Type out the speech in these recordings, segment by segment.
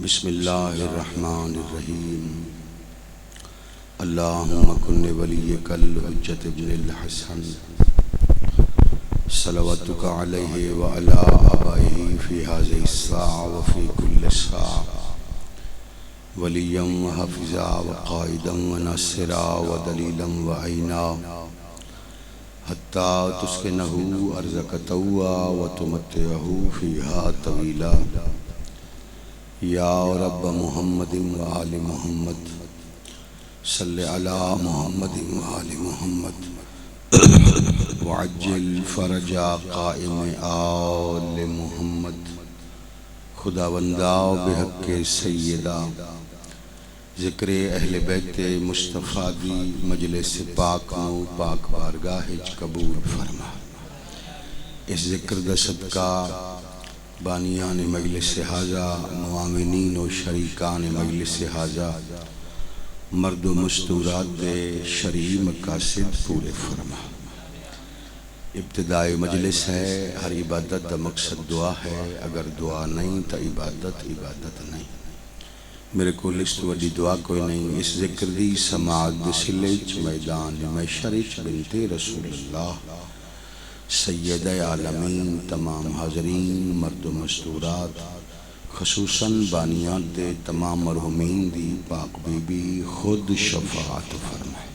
بسم اللہ الرحمن الرحیم اللہم کن ولیک الحجۃ ابن الحسن صلواتک علیہ وعلی آبائہ فی هذه الساعة وفی کل ساعة ولیا وحافظا وقائدا وناصرا ودلیلا وعینا حتی تسکنہ ارضک طوعا وتمتعہ فیہا طویلا یا رب محمد وآل محمد صلی علی محمد وآل محمد وعجل فرجا قائم آل محمد خداوندہ بحق سیدہ ذکر اہل بیت مصطفیٰ دی مجلس پاک نو پاک بارگاہ قبول فرما۔ اس ذکر دا صدقہ بانیان مجلس حاضہ معاونین و شریکان مجلس حاضہ مرد و مستورات دے شرعی مقاصد پورے فرما۔ ابتدائی مجلس ہے، ہر عبادت دا مقصد دعا ہے، اگر دعا نہیں تو عبادت نہیں۔ میرے کو لسٹ وڈی دعا کوئی نہیں، اس ذکر دی سماعت بسلج میدان محشرچ بنت رسول اللہ سید عالمین تمام حاضرین مرد و مستورات خصوصاً بانیان دے تمام مرحومین دی پاک بی بی خود شفاعت فرمائے۔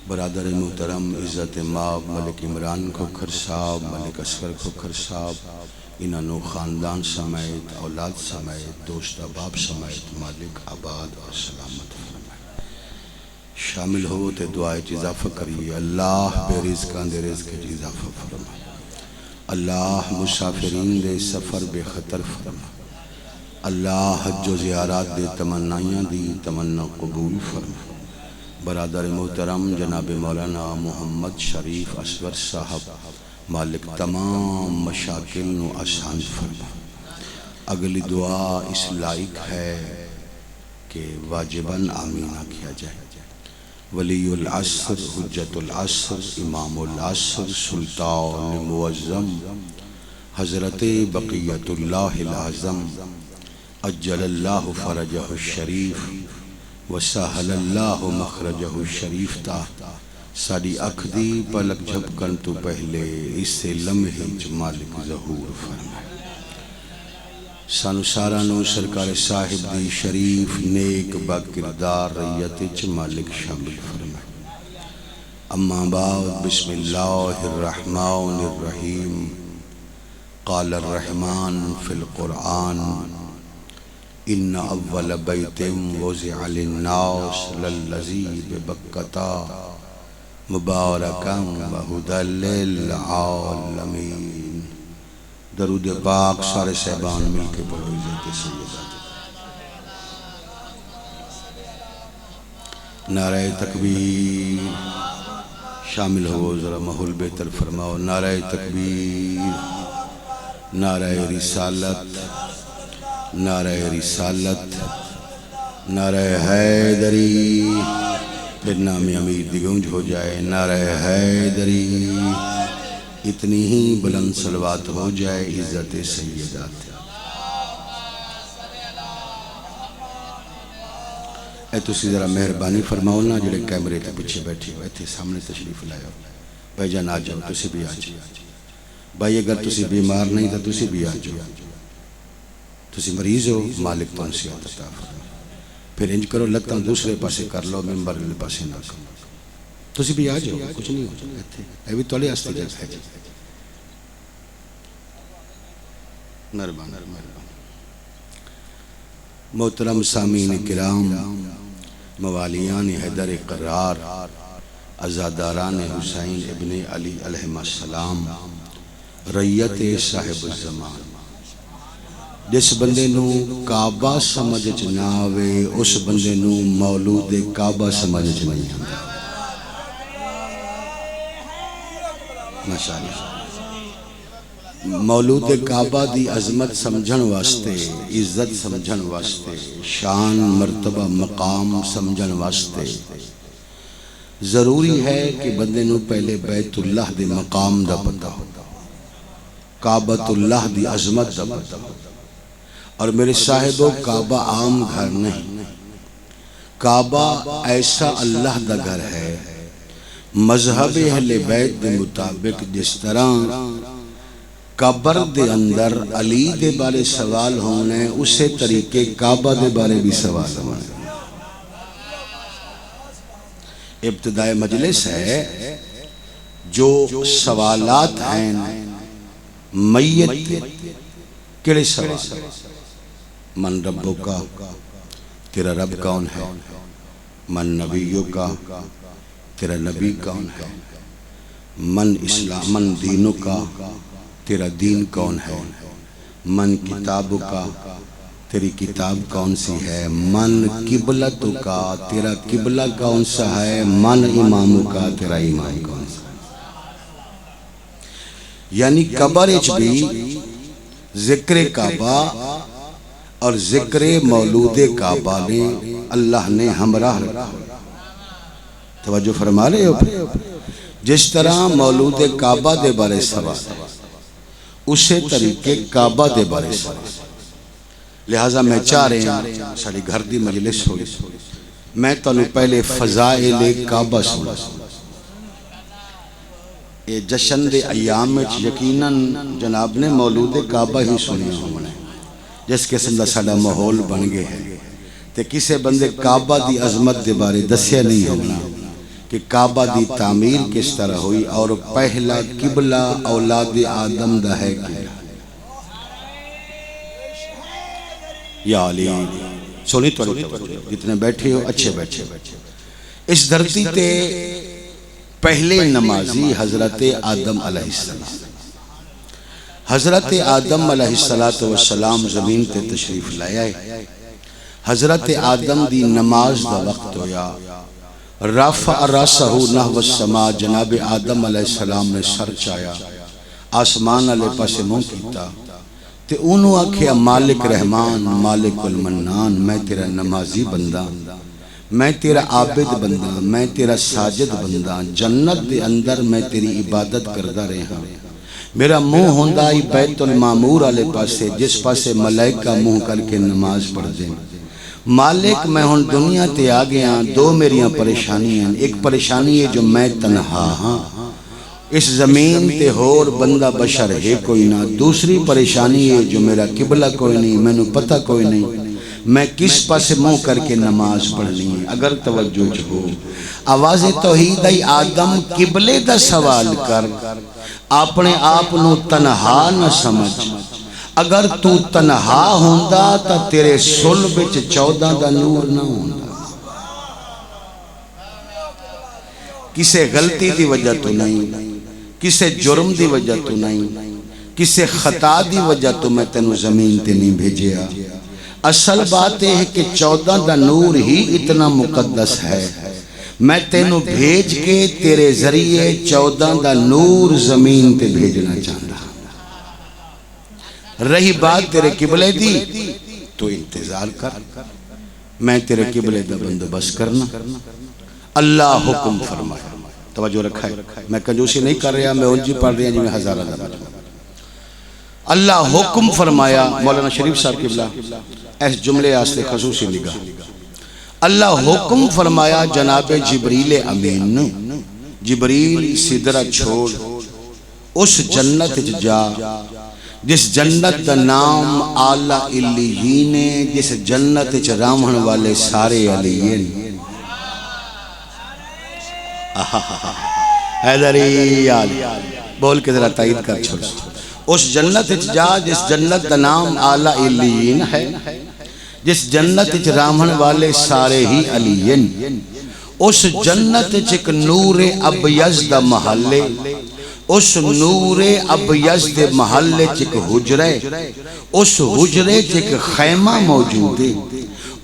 برادر محترم عزت ماب ملک عمران کھوکھر صاحب، ملک اصغر کھوکھر صاحب، انہوں خاندان سمیت اولاد سمیت دوست احباب سمیت مالک آباد اور سلامت فرمائے۔ شامل ہو تے دعائے اضافہ کریے۔ اللہ بے رزقان دے رزق اضافہ فرما، اللہ مسافرین دے سفر بے خطر فرما، اللہ حج و زیارات دے تمنائیاں دی تمنا قبول فرما۔ برادر محترم جناب مولانا محمد شریف اصغر صاحب مالک تمام مشاکل نو آسان فرما۔ اگلی دعا اس لائق ہے کہ واجباً آمینہ کیا جائے۔ ولی العصر حجت العصر امام العصر سلطان معظم حضرت بقیت اللہ العظم اجل اللہ فرجہ الشریف وسہل اللہ مخرجہ الشریف تا ساڑی اکھ دی پلک جھپکن تو پہلے اس سے لمحے مالک ظہور فرمائے۔ سانو سارانو سرکار صاحب دی شریف نیک باکردار ریت چ مالک شامل فرمائے۔ اما بعد بسم اللہ الرحمن الرحیم۔ قال الرحمن فی القرآن ان اول بیت وضع للناس للذی ببکۃ مبارکا وہدی للعالمین۔ درود پاک سارے صاحبان مل کے پڑھو عزت سیدات۔ نعرہ تکبیر، شامل ہو ذرا ماحول بہتر فرماؤ۔ نعرہ تکبیر، نعرہ رسالت، نعرہ رسالت، نعرہ حیدری، پھر نام امیر دی گونج ہو جائے۔ نعرہ حیدری، اتنی ہی بلند صلوات ہو جائے عزت سیدات۔ اے تسی ذرا مہربانی فرماؤ نا جڑے کیمرے کے پیچھے بیٹھے ہوئے تھے، سامنے تشریف لائے ہو۔ بھائی جان آ جاؤ، تسی بھی آ جاؤ۔ بھائی اگر تسی بیمار نہیں تو تسی بھی آ جاؤ۔ تسی مریض ہو، مالک تو انسیات عطا فرمائے۔ پھر انج کرو لگتا دوسرے پاسے کر لو، ممبر لے پاسے نہ کرو۔ تسی بھی آ جاؤ، کچھ نہیں ہو جائے۔ اے بھی توڑے ہستے جگہ ہے۔ مہربان محترم سامعین کرام، موالیان حیدر قرار، عزاداران حسین ابن علی علیہ السلام، ریت صاحب الزمان، جس بندے نو کعبہ سمجھ نہ آوے اس بندے نو مولود کعبہ سمجھ نہیں آتا۔ ماشاءاللہ مولود کعبہ دی عظمت سمجھن واسطے، عزت سمجھن واسطے، شان مرتبہ مقام سمجھن واسطے ضروری ہے کہ بندے نو پہلے بیت اللہ دے مقام دا پتہ ہو، کعبۃ اللہ دی عظمت دا پتہ ہو۔ اور میرے صاحبوں کعبہ عام گھر نہیں، کعبہ ایسا اللہ دا گھر ہے مذہب اہل بیت دے مطابق جس طرح قبر دے اندر علی دے بارے سوال ہونے اسے طریقے کعبہ دے بارے بھی سوال ہونے۔ ابتدائی مجلس ہے جو سوالات ہیں میت کیڑے سوال؟ من ربوں کا، تیرا رب کون ہے؟ من نبیوں کا، تیرا نبی کون ہے؟ من اسلام، من دینوں کا، تیرا دین کون ہے؟ من کتابوں کا، تیری کتاب کون سی ہے؟ من قبلتوں کا، تیرا قبلہ کون سا ہے؟ من اماموں کا، تیرا امام کون سا ہے؟ یعنی قبر اچ بھی ذکر کعبہ اور ذکر مولود کعبہ نے اللہ نے ہمراہ رکھا۔ توجہ فرما رہے ہو؟ جس طرح مولود کعبہ دے بارے سوال اسے طریقے کعبہ دے بارے سوال۔ لہٰذا میں چاہ رہے ہیں ساری گھر دی مجلس ہوئی، میں تنو پہلے فضائل کعبہ سنا۔ یہ جشن دے ایام میں یقیناً جناب نے مولود کعبہ ہی سنی ہونے، جس قسم دا ساڑا ماحول بن گئے ہیں تے کسے بندے کعبہ دی عظمت دے بارے دسیا نہیں ہونا کہ کعبہ دی تعمیر کس طرح ہوئی اور پہلا قبلہ اولاد آدم دا ہے قبلہ۔ یا علی سونی تو جتنے بیٹھے ہو اچھے بیٹھے۔ اس دھرتی تے پہلے نمازی حضرت آدم علیہ السلام، حضرت آدم علیہ السلام زمین تے تشریف لائے آئے۔ حضرت آدم دی نماز دا وقت ہویا، رفع راسہ نحو السماء، جناب آدم علیہ السلام نے سر چایا آسمان علیہ پاسے منہ کیتا تے انہوں آکھیا مالک رحمان مالک المنان، میں تیرا نمازی بندہ، میں تیرا عابد بندہ، میں تیرا ساجد بندہ، جنت دے اندر میں تیری عبادت کردہ رہا، میرا منہ ہوندائی بیت المعمور علیہ پاسے جس پاسے ملائکہ منہ کر کے نماز پڑھ دیں۔ مالک میں ہن دنیا تے آگیا، دو میریاں پریشانی ہیں، ایک پریشانی ہے جو میں تنہا ہاں، اس زمین تے ہور بندہ بشر ہے کوئی نہ، دوسری پریشانی ہے جو میرا قبلہ کوئی نہیں، میں نے پتہ کوئی نہیں، میں کس پاسے منہ کر کے نماز پڑھنی ہے۔ اگر توجہ ہو آواز توحید ای آدم قبلے دا سوال کر، اپنے آپ نو تنہا نہ سمجھ، اگر تو تنہا ہوندا تا تیرے صلب وچ 14 دا نور نہ ہوندا۔ کسے غلطی دی وجہ تو نہیں، کسے جرم دی وجہ تو نہیں، کسے خطا دی وجہ تو میں تینوں زمین تے نہیں بھیجیا۔ اصل بات ہے کہ 14 دا نور ہی اتنا مقدس ہے، میں تینوں بھیج کے تیرے ذریعے 14 دا نور زمین تے بھیجنا چاہتا۔ رہی بات تیرے قبلے دی تو انتظار کر، میں تیرے قبلے دا بندوبست کرنا۔ اللہ حکم فرمایا، توجہ رکھا ہے، میں کنجوسی نہیں کر رہا، میں انجی پڑھ رہا جی میں ہزارہ دا بجا۔ اللہ حکم فرمایا، مولانا شریف صاحب قبلہ ایس جملے آستے خصوصی نگاہ، اللہ حکم فرمایا جناب جبریل امین، جبریل سدرہ چھوڑ اس جنت جا جس جنت دا نام اعلیٰ علیین ہے، جس جنت رامن والے سارے علیین۔ حیدری آلی بول کے ذرا تائید کر چھوڑ، اس جنت جا جس جنت دا نام اعلیٰ علیین ہے، جس جنت رامن والے سارے ہی علیین، اس جنت ایک نور ابیض دا محلے، اس نور ابیض دے محلے ایک حجرے، اس حجرے ایک خیمہ موجود ہے،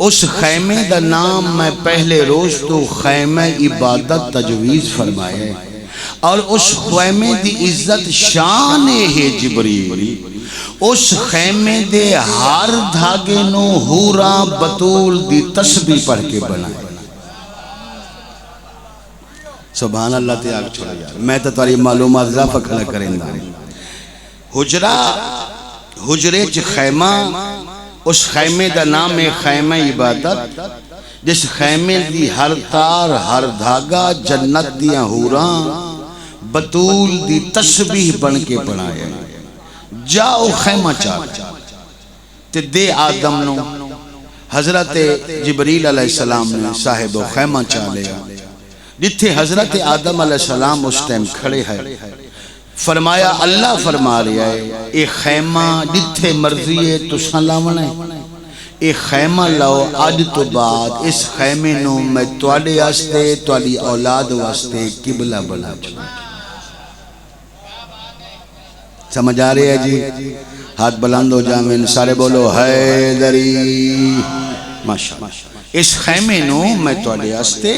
اس خیمے دا نام میں پہلے روز تو خیمہ عبادت تجویز فرمائے، اور اس خیمے دی عزت شان ہے جبریل، اس خیمے دے ہر دھاگے نو حورا بطول دی تسبیح پڑھ کے بنائے۔ سبحان اللہ تے آگ چھوڑا یار، میں تو تاری معلومات اضافہ کھلا کریں گا۔ حجرے چ خیمہ اس خیمے دا نام ہے خیمہ عبادت، جس خیمے دی ہر تار ہر دھاگا جنت دیاں ہوراں بطول دی تسبیح بن کے بنایا۔ جاؤ خیمہ چاہ تے دے آدم نو، حضرت جبریل علیہ السلام نے صاحب خیمہ چاہ لیا، جتھے حضرت آدم علیہ السلام اس ٹائم کھڑے ہیں۔ فرمایا اللہ فرما رہا ہے اے خیمہ جتھے مرضی ہے تو سلاونا ہے، اے خیمہ لاؤ، آج تو بعد اس خیمے نو میں تواڈے واسطے تواڈی اولاد واسطے قبلہ بنا چھوڑا۔ سمجھ آ رہے ہے جی؟ ہاتھ بلند ہو جامن، سارے بولو حیدری۔ ماشاءاللہ، اس خیمے نو میں تواڈے واسطے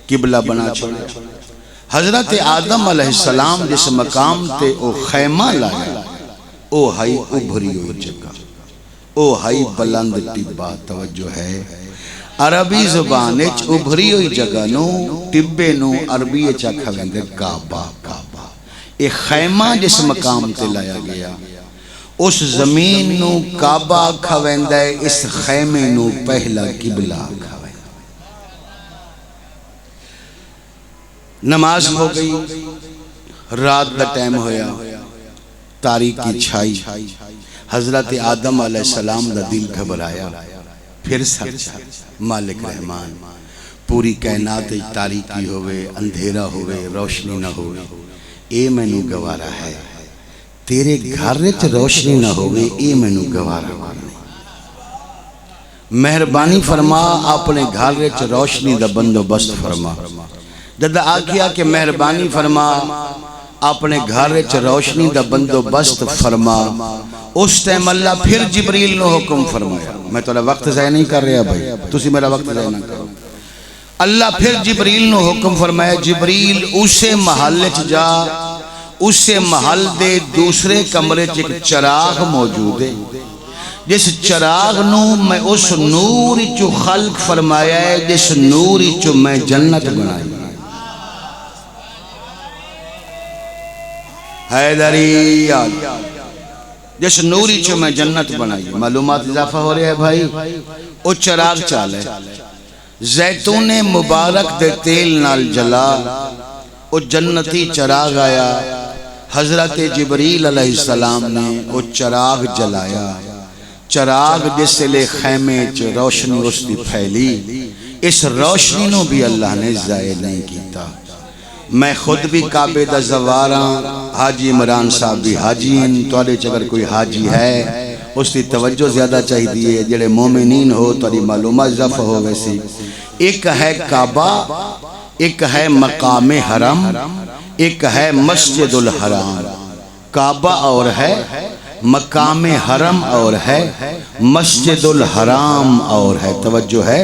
قبلہ بنا چھوڑا۔ حضرت آدم علیہ السلام جس مقام تے او خیمہ لایا، او ہائی ابھری ہوئی جگہ، او ہائی بلند ٹبا۔ توجہ ہے، عربی زبان اچ ابھری ہوئی جگہ نو ٹبے نو عربی اچ کھویندے کعبہ۔ کعبہ اے خیمہ جس مقام تے لایا گیا، اس زمین نو کعبہ کھویندے، اس خیمے نو پہلا قبلہ کھویندے۔ نماز ہو گئی، رات دا ٹائم ہویا، تاریکی چھائی، حضرت آدم علیہ السلام دا دل گھبرایا، پھر سچا مالک رحمان پوری کائنات تاریکی ہوئے، اندھیرا ہوئے، روشنی نہ ہوئے، اے میں نو گوارا ہے، تیرے گھر وچ روشنی نہ ہوئے، اے میں نو گوارا ہے۔ مہربانی فرما اپنے گھر وچ روشنی دا بندوبست فرما۔ جد آکھیا کہ مہربانی فرما اپنے گھر وچ روشنی دا بندوبست فرما، اس ٹائم اللہ پھر جبریل نو حکم فرمایا۔ میں تو وقت ضائع نہیں کر رہا بھائی، تسی میرا وقت ضائع نہ کرو۔ اللہ پھر جبریل نو حکم فرمایا، جبریل اسے محل وچ جا، اسے محل دے دوسرے کمرے چ ایک چراغ موجود ہے، جس چراغ نو میں اس نور چو خلق فرمایا ہے، جس نور چو میں جنت بنائی۔ حیدری یاد، جس نوری چو میں جنت بنائی۔ معلومات اضافہ ہو رہے ہیں بھائی، او چراغ چالے زیتون مبارک دے تیل نال جلا، او جنتی چراغ آیا، حضرت جبریل علیہ السلام نے او چراغ جلایا۔ چراغ جس لے خیمے چ روشنی اس دی پھیلی، اس روشنی نو بھی اللہ نے ضائع نہیں کیتا۔ میں خود بھی کعبے دا زواراں، حاجی عمران صاحب بھی حاجی ہیں، توڑے چگر کوئی حاجی ہے اس دی توجہ زیادہ چاہی دیئے، جڑے مومنین ہو توڑی معلومات اضافہ ہو ویسی۔ ایک ہے کعبہ، ایک ہے مقام حرم، ایک ہے مسجد الحرام۔ کعبہ اور ہے، مقام حرم اور ہے، مسجد الحرام اور ہے۔ توجہ ہے،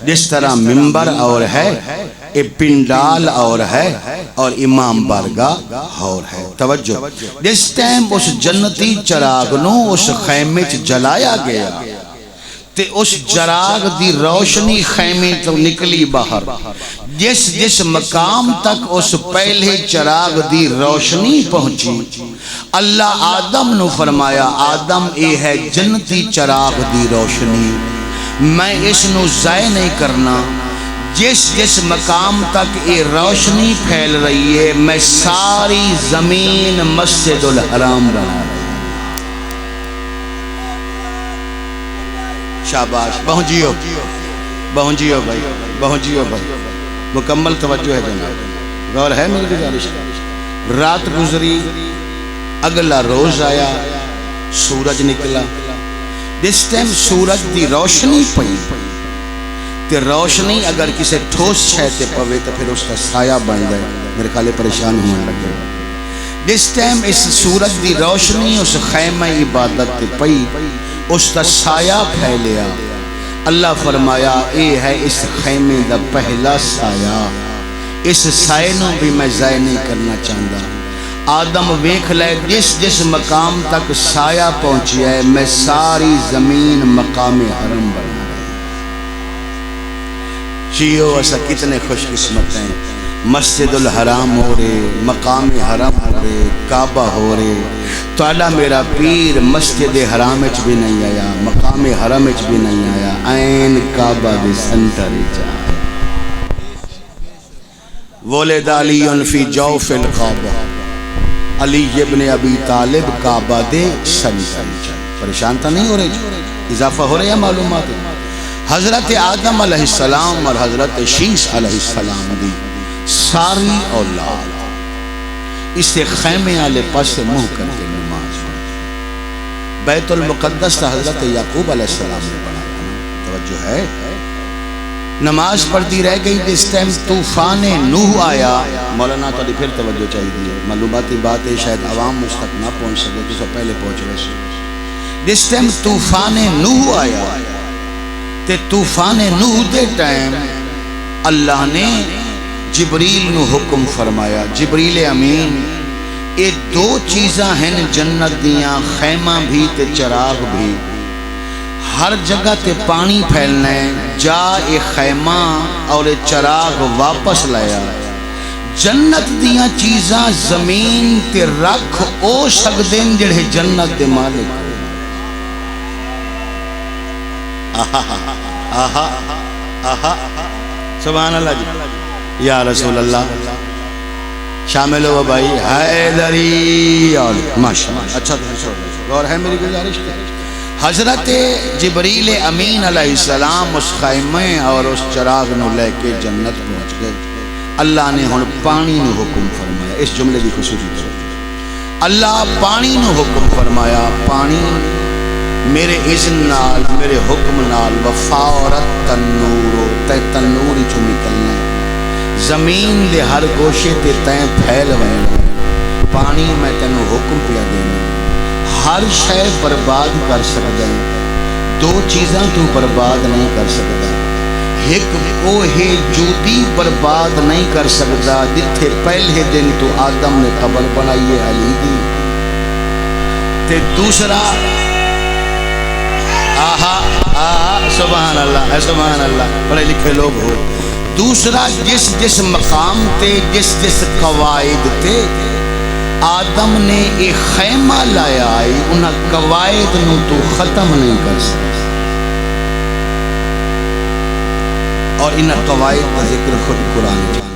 جس طرح منبر اور ہے، پنڈال اور ہے، اور امام بارگاہ اور ہے۔ توجہ، جس ٹائم اس جنتی چراغ نو اس خیمے چ جلایا گیا تے اس چراغ دی روشنی خیمے تو نکلی باہر، جس مقام تک اس پہلے چراغ دی روشنی پہنچی، اللہ آدم نو فرمایا آدم اے ہے جنتی چراغ دی روشنی، میں اس نو ضائع نہیں کرنا۔ جس مقام تک یہ روشنی پھیل رہی ہے، میں ساری زمین مسجد الحرام بنا رہی ہوں۔ شاباش، بہنجیو بہنجیو بھائی، بہنجیو بھائی، مکمل توجہ ہے جناب، غور ہے میری گزارش۔ رات گزری، اگلا روز آیا، سورج نکلا، جس ٹائم سورج دی روشنی پئی تے روشنی اگر کسے ٹھوس چھیتے پوے تو پھر اس کا سایہ بن گئے، میرے خالے پریشان ہونے لگے۔ جس ٹائم اس سورج دی روشنی اس خیمہ عبادت پئی، اس کا سایہ پھیلیا، اللہ فرمایا اے ہے اس خیمے دا پہلا سایہ، اس سایہ نو بھی میں ضائع نہیں کرنا چاہتا۔ آدم ویکھ لے جس مقام تک سایہ پہنچی ہے، میں ساری زمین مقام حرم بنا۔ جیو ایسا کتنے خوش قسمت ہیں، مسجد الحرام ہو رہے، مقام حرم ہو رہے، کعبہ ہو رہے، تو اللہ میرا پیر مسجد حرام اچ بھی نہیں آیا، مقام حرم اچ بھی نہیں آیا، این کعبہ دے سنٹر اچ آیا۔ ولد علی فی جوف الکعبہ، علی ابن ابی طالب کعبہ دے سنٹر اچ آیا۔ پریشان تا نہیں ہو رہے جو اضافہ ہو رہے ہیں معلومات۔ حضرت آدم علیہ السلام اور حضرت شیس علیہ السلام دی ساری اولاد اسے خیمے والے پاس منہ کر کے نماز پڑھتی۔ بیت المقدس تا حضرت یعقوب علیہ السلام نے بنایا، توجہ ہے، نماز پڑھتی رہ گئی۔ جس ٹائم طوفان نوح آیا، مولانا تو پھر توجہ چاہیے، معلوماتی بات ہے، شاید عوام مجھ تک نہ پہنچ سکے تو سب پہلے پہنچ رہے۔ جس ٹائم طوفان نوح آیا تے طوفان نوح دے ٹائم اللہ نے جبریل نو حکم فرمایا، جبریل امین یہ دو چیزاں ہیں جنت دیاں، خیمہ بھی تے چراغ بھی، ہر جگہ تے پانی پھیلنا ہے، جا اے خیمہ اور اے چراغ واپس لایا۔ جنت دیاں چیزاں زمین تے رکھ او سکدیں جڑے جنت دے مالک۔ آہا آہا سبحان اللہ جی، یا رسول اللہ، شامل ہو بھائی، حیدری اور ماشاءاللہ، اچھا اور ہے میری گزارش کی۔ حضرت جبریل امین علیہ السلام اس خیمے اور اس چراغ نو لے کے جنت پہنچ گئے۔ اللہ نے ہن پانی نو حکم فرمایا، اس جملے کی خصوصی طرح اللہ پانی نو حکم فرمایا، پانی میرے اذن نال، میرے حکم نال، وفاورت تنورو، تے تنوری چو نکلنا ہے، زمین دے ہر گوشے تے تین پھیل ہوئے، پانی میں تینوں حکم پیا دینا، ہر شے برباد کر سکتا ہے، دو چیزاں تو برباد نہیں کر سکتا، ایک اوہے جودی برباد نہیں کر سکتا جتھے پہلے دن تو آدم نے قبر بنائی ہے علی دی، تے دوسرا آہا آہا سبحان اللہ، سبحان اللہ، پڑھے لکھے لوگ ہو، دوسرا جس مقام تے جس قواعد تے آدم نے ایک خیمہ لایا آئی، انہا قواعد نو تو ختم نہیں کر سکتا، اور انہا قواعد کا ذکر خود قرآن جانا۔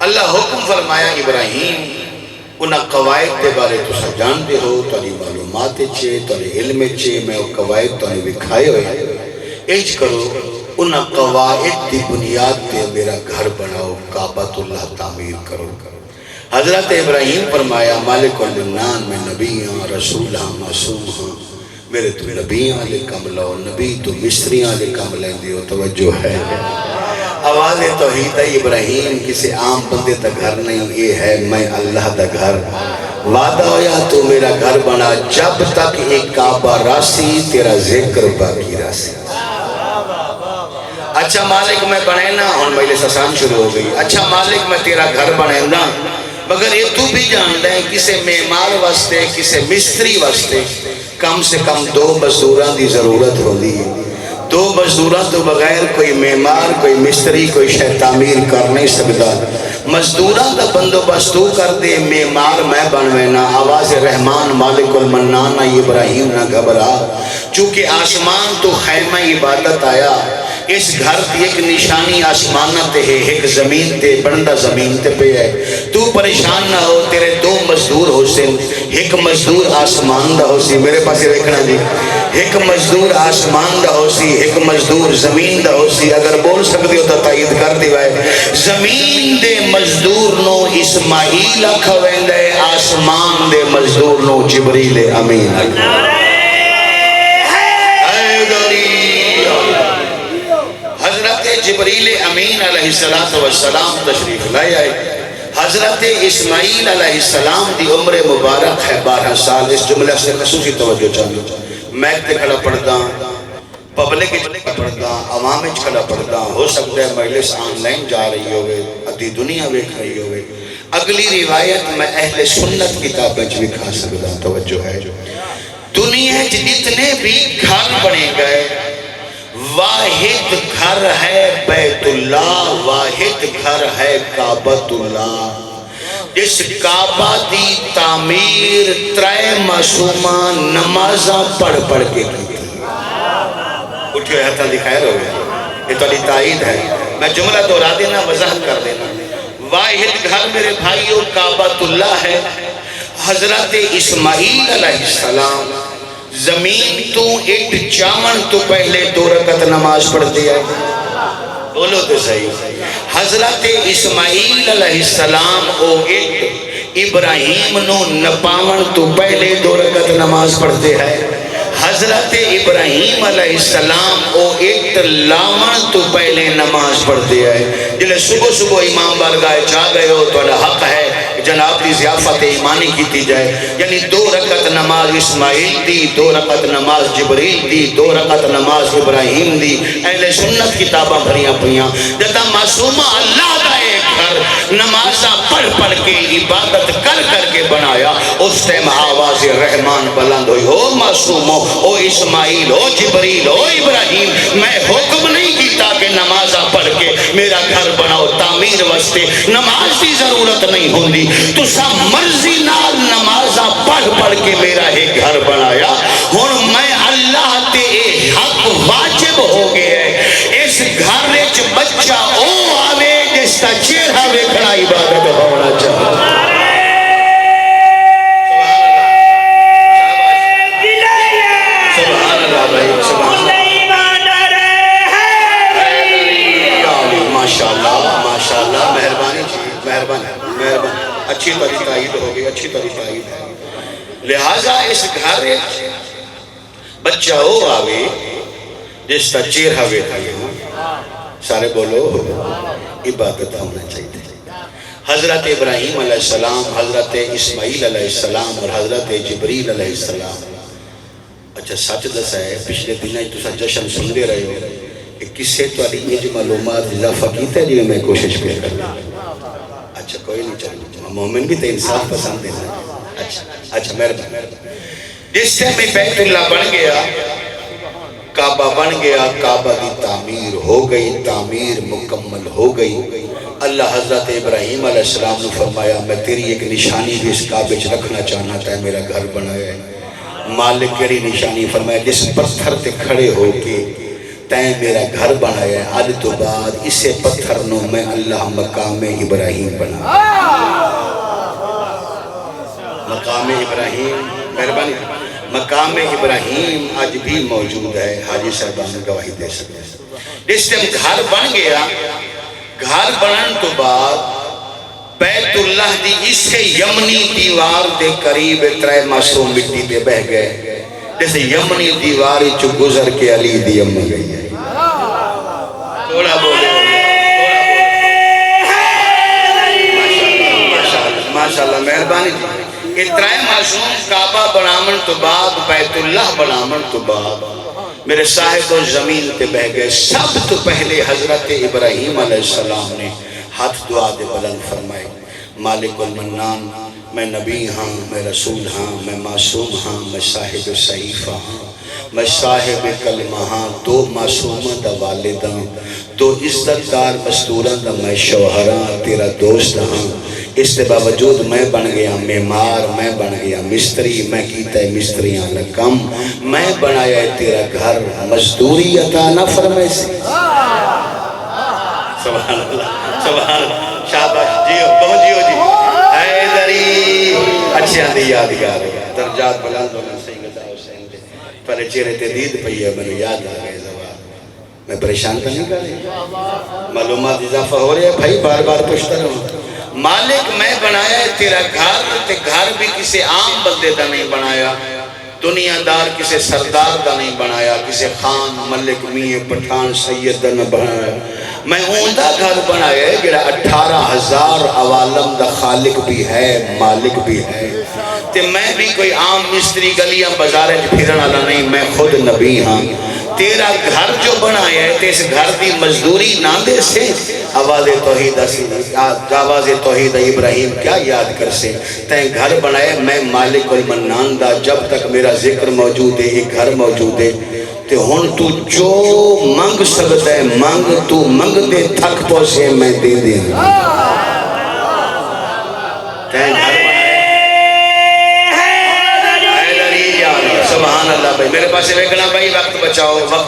اللہ حکم فرمایا ابراہیم انہاں قواعد دے بارے تو سب جانتے ہو، تاری معلومات چھے، تاری علم چھے، میں وہ قواعد تو انہیں بکھائے ہوئے، ایج کرو انہاں قواعد دی بنیاد تے میرا گھر بناؤ، کعبۃ اللہ تعمیر کرو۔ حضرت ابراہیم فرمایا مالک الجنان میں نبی ہاں، رسول ہاں، معصوم ہاں، میرے تو نبیاں لے کم لو، نبی تو مصریاں لے کم لیں دیو، توجہ ہے۔ آواز توحید ابراہیم کسی عام بندے تا گھر نہیں، یہ ہے میں اللہ دا گھر، وعدہ ہویا تو میرا گھر بنا جب تک ایک کعبہ راسی تیرا ذکر باقی راسی. اچھا مالک میں بنے نا ہون مجلس آسان شروع ہو گئی. اچھا مالک میں تیرا گھر بنے نا مگر یہ تو بھی جان دیں کسے معمار واسطے کسے مستری واسطے کم سے کم 2 مزدوراں دی ضرورت ہوتی ہے. 2 مزدوراں تو بغیر کوئی معمار کوئی مستری کوئی شے تعمیر کر نہیں سکتا. مزدوراں دا بندوبست تو کر دے معمار میں بنوینا. آواز رحمان مالک المنان نہ ابراہیم نہ گھبرا. چونکہ آسمان تو خیمہ عبادت آیا اس گھر کی ایک نشانی آسمانہ تے ہے ایک زمین تے بندہ زمین تے پہ ہے. تو پریشان نہ ہو تیرے 2 مزدور ہو سے ایک مزدور آسمان دا ہو سی. میرے پاس دیکھنا جی ایک مزدور آسمان دا ہو سی ایک مزدور زمین دا ہو سی. اگر بول سکتے ہو تو تائید کر دیوائے. زمین دے مزدور نو اسماعیل کھویندہ ہے آسمان دے مزدور نو جبریل امین. حضرت جبریل امین علیہ السلام تشریف لائے آئے. حضرت اسماعیل علیہ السلام دی عمر مبارک ہے 12 سال. اس جملے سے خصوصی توجہ چاہیے. میں تے کھڑا پڑھتا پبلک پڑھتا عوام کھڑا پڑھتا. ہو سکتا ہے مجلس آن لائن جا رہی ہوئے ادھی دنیا ویکھ رہی ہوئے. اگلی روایت میں اہل سنت کتابیں بھی کھا سکتا. توجہ ہے دنیا جتنے بھی گھر بنے گئے واحد گھر ہے بیت اللہ واحد گھر ہے کعبۃ اللہ. اس کعبہ دی تعمیر 3 معصومہ نمازاں پڑھ پڑھ کے کی. اٹھو ہاتھاں دی خیر ہو گیا. یہ تو علی تائید ہے. میں جملہ دہرا دینا وضاحت کر دینا. واحد گھر میرے بھائیو کعبۃ اللہ ہے. حضرت اسماعیل علیہ السلام زمین تو ایک چامن تو پہلے 2 رکعت نماز پڑھتے ہیں. بولو تو صحیح. حضرت اسماعیل علیہ السلام او ایک ابراہیم نو نپاون تو پہلے 2 رکعت نماز پڑھتے ہیں. حضرت ابراہیم علیہ السلام او ایک لاون تو پہلے نماز پڑھتے ہیں. جلے صبح صبح امام بارگاہ چاہ گئے ہو تو حق ہے جناب کی ضیافت ایمانی کی جائے. یعنی 2 رکعت نماز اسماعیل دی 2 رکعت نماز جبریل دی 2 رکعت نماز ابراہیم دی. اہل سنت کتاباں بھریاں پڑیاں. جتا معصومہ اللہ دا ایک گھر نمازاں پڑھ پڑھ کے عبادت کر کر کے بنایا. اس ٹائم آواز رحمان بلند ہوئی. او معصومو او اسماعیل او جبریل او ابراہیم میں حکم نہیں کیتا کہ نمازاں پڑھ کے میرا گھر بناؤ. تعمیر واسطے نماز دی ضرورت نہیں ہوندی. تو سا مرضی نال نمازاں پڑھ پڑھ کے میرا ایک گھر بنایا. ہن میں اللہ تے اے حق واجب ہو گیا ہے اس گھر وچ بچہ او آوے جس دا چہرہ ویکھنا عبادت ہونا چاہیے. ماشاءاللہ مہربانی مہربانی اچھی طرح تائید ہو گئی اچھی طرح تائید ہے. لہذا اس گھر بچہ ہو آوے جس کا چہرہ ویکھے. سارے بولو عبادت ہونا چاہیے. حضرت ابراہیم علیہ السلام حضرت اسماعیل علیہ السلام اور حضرت جبریل علیہ السلام. اچھا سچ دس ہے پچھلے دنوں تسا جشن سنتے رہے ہو کسے تو علی یہ جو معلومات اضافہ کیتا ہے جی میں کوشش پہ کر لوں. اچھا کوئی نہیں چاہیے مومن بھی تو انصاف پسند ہے. اچھا مہربانی. جس سے میں بیت اللہ بن گیا کعبہ بن گیا کعبہ کی تعمیر ہو گئی تعمیر مکمل ہو گئی. اللہ حضرت ابراہیم علیہ السلام نے فرمایا میں تیری ایک نشانی بھی اس کعبے چ رکھنا چاہنا تھا. میرا گھر بنایا ہے. مالک کیڑی نشانی؟ فرمایا جس پتھر تے کھڑے ہو کے تین میرا گھر بنایا ہے آج تو بعد اسے پتھر نو میں اللہ مقام ابراہیم بنا. مقام ابراہیم مہربانی. مقام ابراہیم آج بھی موجود ہے. حاجی صاحبان گواہی دے سکتے ہیں. جس سے گھر بن گیا گھر بنن تو بعد بیت اللہ دی اسے یمنی دیوار دے قریب 3 معصوم مٹی دے بہ گئے. جیسے یمنی دیواری چو گزر کے علی دی ام گئی ہے. تھوڑا بولے ماشاءاللہ ماشاءاللہ مہربانی. اترائے معصوم کعبہ بنامن تو بعد بیت اللہ بنامن تو بعد میرے صاحب و زمین تے بہ گئے سب تو پہلے حضرت ابراہیم علیہ السلام نے ہاتھ دعا دے بلند فرمائے مالک المنان میں نبی ہاں میں رسول ہاں میں معصوم ہاں میں صاحب صحیفہ ہاں میں صاحب کلمہ ہاں دو معصوم دا والدہ دو عزت دار مستوراں دا میں شوہراں تیرا دوست ہاں اس کے باوجود میں بن گیا معمار میں بن گیا مستری میں کیتا ہے مستریاں لکم میں بنایا ہے تیرا گھر مزدوری عطا نہ فرمائے سے سبحان اللہ سبحان اللہ شاباش جیو بہت جیو جی حیدری اچھے آندھی یادگار درجات بلند ہونا صحیح گزا حسین دے پر چہرے تے دید پئی ہے میں یاد آ گئے زبان میں پریشان تو نہیں کر رہی معلومات اضافہ ہو رہے ہیں بھائی بار بار پوچھتا رہوں مالک میں بنایا ہے تیرا گھر تے گھر بھی کسی عام بندے دا نہیں بنایا دنیا دار کسی سردار دا نہیں بنایا کسی خان ملک میاں پٹھان سید دا نہ بنایا میں اوندا گھر بنایا ہے جڑا 18,000 عوالم دا خالق بھی ہے مالک بھی ہے تے میں بھی کوئی عام مستری گلیاں بازاریں پھرن والا نہیں میں خود نبی ہاں تیرا گھر جو بنایا ہے تے اس گھر دی مزدوری نہ دے سے آواز توحید ابراہیم کیا یاد کر سے تین گھر بنایا میں مالک المنان دا جب تک میرا ذکر موجود ہے ایک گھر موجود ہے تے ہون تو جو منگ سکتا ہے منگ تو منگ دے تھک پوسے میں دے دے تین گھر سبحان اللہ بھائی میرے پاس ویکھنا بھائی وقت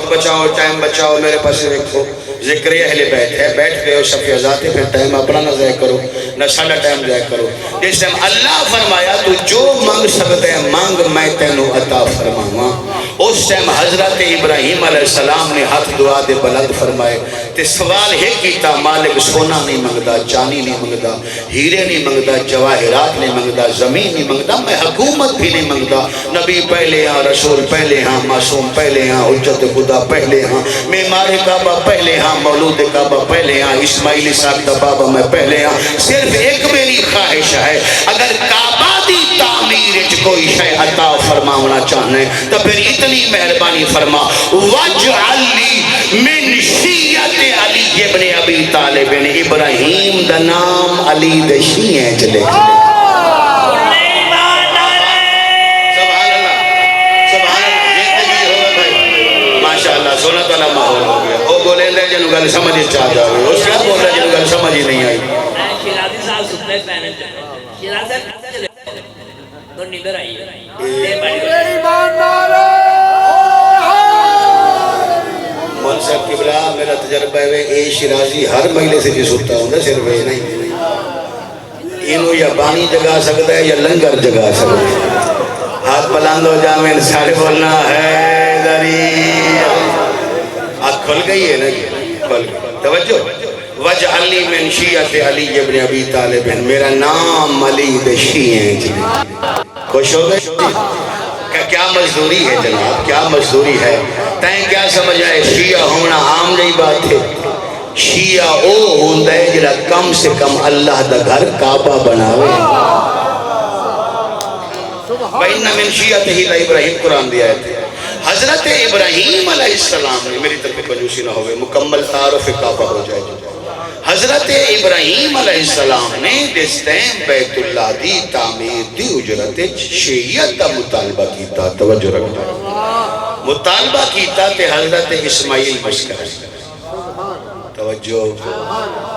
بچاؤ ٹائم بچاؤ میرے پاس ویکھو ذکر اہل بیت ہے بیٹھ گئے ہو صفی ذاتی پھر ٹائم اپنا نہ ضائع کرو نہ ساڑھا ٹائم ضائع کرو جس ٹائم اللہ فرمایا تو جو مانگ سکتے ہیں مانگ میں تینوں عطا فرماؤں اس ٹائم حضرت ابراہیم علیہ السلام نے ہاتھ دعا دے بلند فرمائے تے سوال ہے کیتا مالک سونا نہیں منگدا چانی نہیں منگدا ہیرے نہیں منگدا جواہرات نہیں منگدا زمین نہیں منگدا میں حکومت بھی نہیں منگدا نبی پہلے ہاں رسول پہلے ہاں معصوم پہلے ہاں حجت خدا پہلے ہاں معمار کعبہ پہلے ہاں مولود کعبہ پہلے ہاں اسماعیلی صاحب دا بابا میں پہلے ہاں صرف ایک میری خواہش ہے اگر کعبہ دی تعمیر کوئی شے عطا فرماونا چاہنے تو پھر اتنی مہربانی فرما وَجْعَلْ لِي مِنْ شِیَّةِ علی ابن ابی طالب ابراہیم دا نام علی دے شیعہ چلے سونا تالا ماحول ہو گیا وہ بولے لے جنہوں گل سمجھ چاہ جاؤ اس کیا بول رہے جنہوں گل سمجھ ہی نہیں آئی شیرازی صاحب سکتے پہنے شیرازی صاحب چلے تو نیدر آئی منصب قبلہ میرا تجربہ ہے اے شیرازی ہر مہیلے سے بھی سکتا ہوں صرف اے نہیں انہوں یا بانی جگہ سکتا ہے یا لنگر جگہ سکتا ہے ہاتھ بلند ہو جا میں سارے بولنا ہے دری آنکھ کھل گئی ہے نا کھل گئی توجہ وَجْعَلْ لِي مِنْ شِیَّةِ علی ابن ابی طالب میرا نام علی دے شیعہ خوش ہو گئے کیا مزدوری ہے جناب کیا مزدوری ہے تین کیا سمجھ آئے شیعہ ہونا عام نہیں بات ہے شیعہ او ہوندہ ہے جنہا کم سے کم اللہ دا گھر کعبہ بناوے وَإِنَّ مِنْ شِیَّتِهِ لَإِبْرَاہِیم قرآن دیا ہے حضرت ابراہیم علیہ السلام نے میری طرف کنجوسی نہ ہوئے مکمل تعارف کعبہ ہو جائے حضرت ابراہیم علیہ السلام نے دستین بیت اللہ دی تعمیر دی اجرت شیعت کا مطالبہ کیتا توجہ رکھتا مطالبہ کیتا تے حضرت اسماعیل مشکر توجہ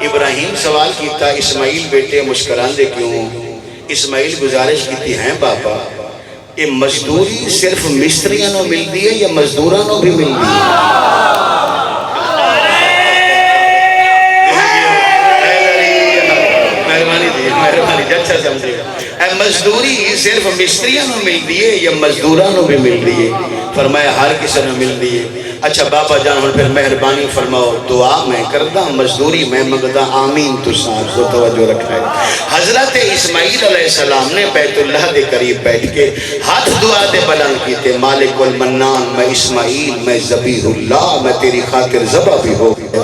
ابراہیم سوال کیتا اسماعیل بیٹے مشکران دے کیوں اسماعیل گزارش کیتی ہیں بابا یہ مزدوری صرف مستریاں نو مل دی ہے یا مزدوراں نو بھی مل دی ہے مہربانی جچا سمجھے اے مزدوری صرف مستریاں نو مل دی ہے یا مزدوراں نو بھی مل دی ہے فرمایا ہر کسی نو مل دی ہے اچھا بابا جان ہوں پھر مہربانی فرماؤ دعا میں کردہ مزدوری میں مگدہ آمین تو ساتھ کو توجہ رکھا ہے حضرت اسماعیل علیہ السلام نے بیت اللہ دے قریب بیٹھ کے ہاتھ دعا دے بلند کیتے مالک المنان میں اسماعیل میں ذبیح اللہ میں تیری خاطر ذبح بھی ہو گیا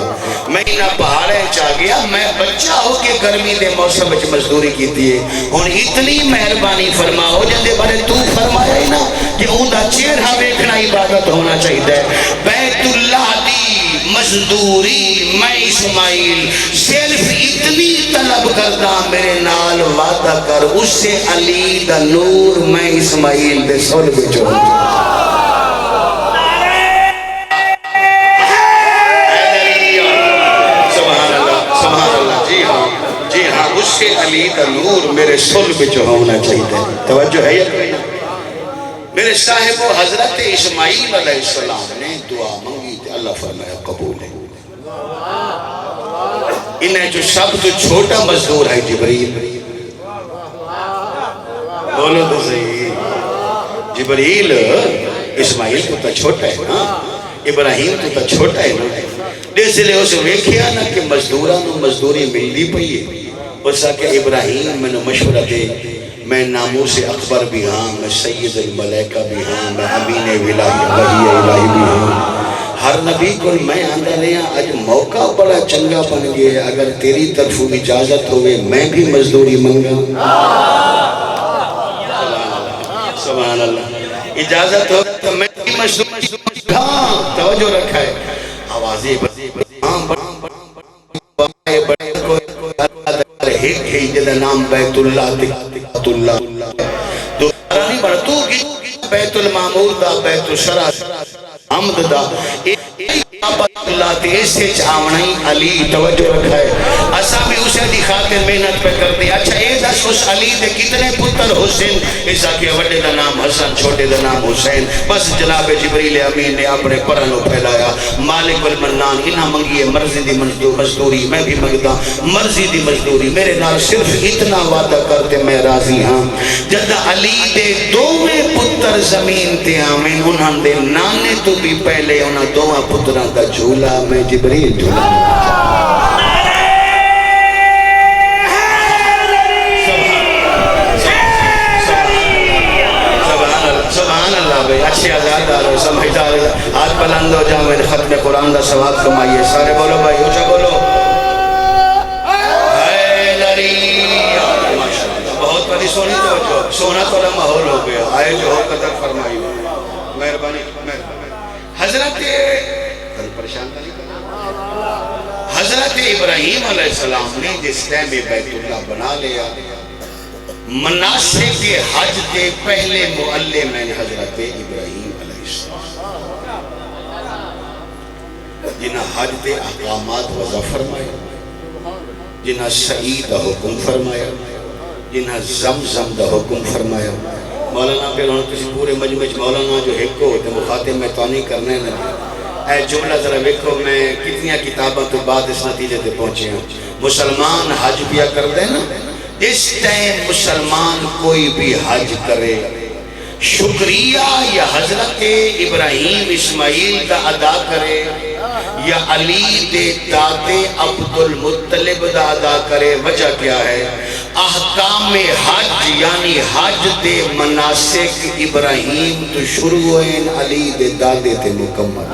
میں نہ پہاڑے چاہ گیا میں بچہ ہو کے گرمی دے موسم وچ مزدوری کیتی ہے اور اتنی مہربانی فرماؤ جندے بارے تو فرمایا ہی نا کہ اوندا چہرہ ویکھنا عبادت ہونا چاہیے بیت اللہ دی مزدوری میں اسماعیل صرف اتنی طلب کردا میرے نال وعدہ کر اس سے علی دا نور میں اسماعیل دے سول وچ اس سے علی کا نور میرے صلب جو ہونا چاہیے توجہ ہے یا میرے صاحب و حضرت اسماعیل علیہ السلام نے دعا مانگی تھی اللہ فرمایا قبول ہے انہیں جو سب تو چھوٹا مزدور ہے جبریل بولو تو صحیح جبریل اسماعیل کو تا چھوٹا ہے نا ابراہیم تو تا چھوٹا ہے نا جیسے لئے اسے ویکھیا نا کہ مزدورانو مزدوری ملنی پئی ہے بس کہ ابراہیم میں نے مشورہ دے میں ناموس اکبر بھی ہاں میں سید الملائکہ بھی ہاں میں امین وحی الہی بھی ہاں ہر نبی کو میں آندہ رہا آج موقع بڑا چنگا بن گیا اگر تیری طرف اجازت ہوئے میں بھی مزدوری منگا سبحان اللہ اجازت ہو تو میں بھی مزدوری ہاں توجہ رکھا ہے آوازیں ایک ہے جدہ نام بیت اللہ بیت اللہ دوسرا نہیں بڑھا تو کی بیت المعمور دا بیت الشرع حمد دا اللہ تے سے چاونائی علی توجہ رکھا ہے اسا بھی اسے دی خاطر محنت پہ کر دیا اچھا اے دس اس علی دے کتنے پتر حسین ایسا کہ وڈے دا نام حسن چھوٹے دا نام حسین بس جناب جبریل امین نے اپنے پرنوں پھیلایا مالک والمنان انہا منگی ہے مرضی دی مزدوری میں بھی منگتا مرضی دی مزدوری میرے نال صرف اتنا وعدہ کرتے میں راضی ہاں جدہ علی دے دوویں پتر زمین تے آمین انہاں دے نانے تو بھی پہلے انہاں دوواں پتران دا جھولا میں جبریل جھولا سبحان اللہ بھئی اچھے آزاد آرہے سمجھدار آج بلند ہو جاؤں میں ختم قرآن دا ثواب کمائیے سارے بولو بھائی اچھا بولو بہت بڑی سونی توجہ سونا توڑا ماحول ہو گیا آئے جو ہو قدر فرمائی مہربانی حضرت پریشان نہیں کرنا حضرت ابراہیم علیہ السلام نے جس ٹائم بیت اللہ بنا لیا مناسک حج کے پہلے معلم ہیں حضرت ابراہیم علیہ السلام جنہاں حج کے احکامات وضع فرمایا جنہاں سعید دا حکم فرمایا جنہاں زمزم دا حکم فرمایا مولانا پھر انہوں کسی پورے مجمع مولانا جو ہکو تو مخاطب میں تو نہیں کرنے اے جملہ ذرا ویکھو میں کتنی کتابوں تو بعد اس نتیجے تے پہنچے ہیں مسلمان حج پیا کر دے نا اس ٹائم مسلمان کوئی بھی حج کرے شکریہ یا حضرت ابراہیم اسماعیل کا ادا کرے یا علی دے دادے عبد المطلب دا ادا کرے وجہ کیا ہے احکام حج یعنی حج دے مناسک ابراہیم تو شروع ہوئے علی دے دادے تے مکمل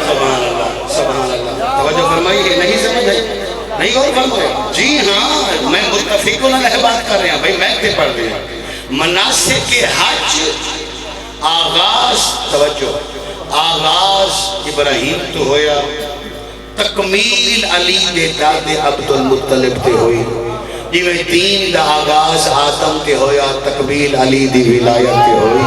سبحان اللہ توجہ فرمائیے نہیں سمجھ ہے نہیں غور فرمائے جی ہاں میں متفقوں علیہ بات کر رہے ہیں بھائی میں تے پڑھ دیا مناسک حج آغاز توجہ آغاز ابراہیم تو ہویا تکمیل علی دے دادے عبد المطلب تے ہوئی جویں دین دا آغاز آدم تے ہویا تکمیل علی دی ولایت تے ہوئی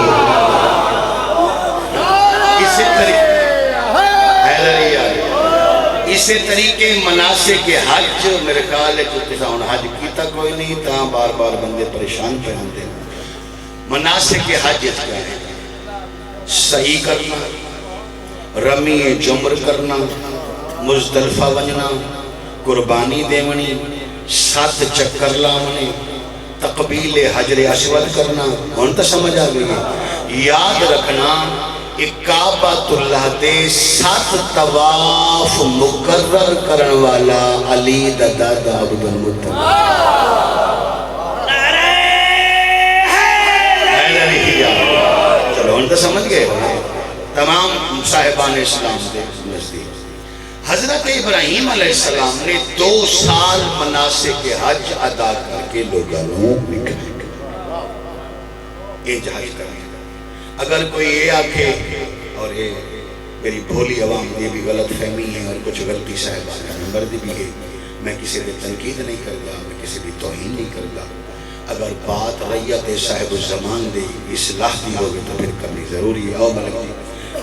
اسی طریقے مناسک حج میرے خیال ہے کہ تسا ہن حج کیتا کوئی نہیں تاں بار بار بندے پریشان پہ ہوندے مناسک حج کیا ہے صحیح کرنا رمی جمر کرنا مزدلفہ ونجنا قربانی دیونی 7 چکر لاؤنی تقبیل حجر اسود کرنا ہن تو سمجھ آ گئی یاد رکھنا کعبۃ اللہ دے 7 طواف مقرر کرن والا علی دا دادا عبد المطلب چلو ہن تو سمجھ گئے تمام صاحبان اسلام دے نزدیک حضرت ابراہیم علیہ السلام نے 2 سال مناسک حج ادا کر کے لوگوں نکلے یہ جہاز کریں۔ اگر کوئی یہ آکھے اور یہ میری بھولی عوام یہ بھی غلط فہمی ہے اور کچھ غلطی صاحبان کا نمبر بھی ہے، میں کسی بھی تنقید نہیں کرتا، میں کسی بھی توہین نہیں کرتا، اگر بات ریت صاحب الزمان دے اصلاح دی ہوگی تو پھر کرنی ضروری ہے،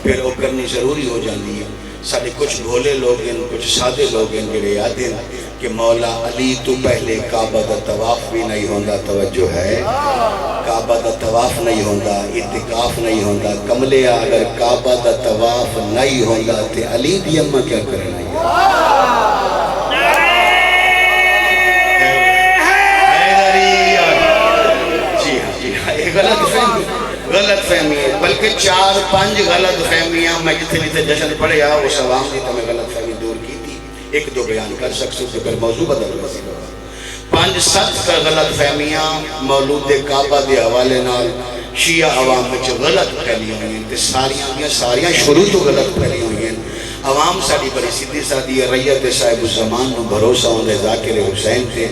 پھر وہ کرنی ضروری ہو جاتی ہے۔ سارے کچھ بھولے لوگ ہیں، کچھ سادے لوگ ہیں جڑے یاد ہیں کہ مولا علی تو پہلے کعبہ دا طواف بھی نہیں ہوندا، توجہ ہے، کعبہ دا طواف نہیں ہوندا، اعتکاف نہیں ہوندا، کملیا اگر کعبہ دا طواف نہیں ہوندا تے علی دی اماں کیا کرنا ہے؟ جی ہاں یہ غلط فہمی ہے، بلکہ 4-5 غلط فہمیاں میں جتنے جشن پڑھے اس عوام نے تو میں غلط فہمی دور کی تھی، 1-2 بیان کر سکسوں کہ پھر موضوع بدل گئی 5-7 کا غلط فہمیاں مولود کعبہ دے حوالے نال شیعہ عوام میں غلط پھیلی ہوئی ہیں، ساریاں شروع تو غلط پھیلی ہوئی ہیں۔ عوام ساری بڑی سیدھی سادھی ہے، ریت صاحب الزمان نو بھروسہ ہوندے ذاکر حسین تھے،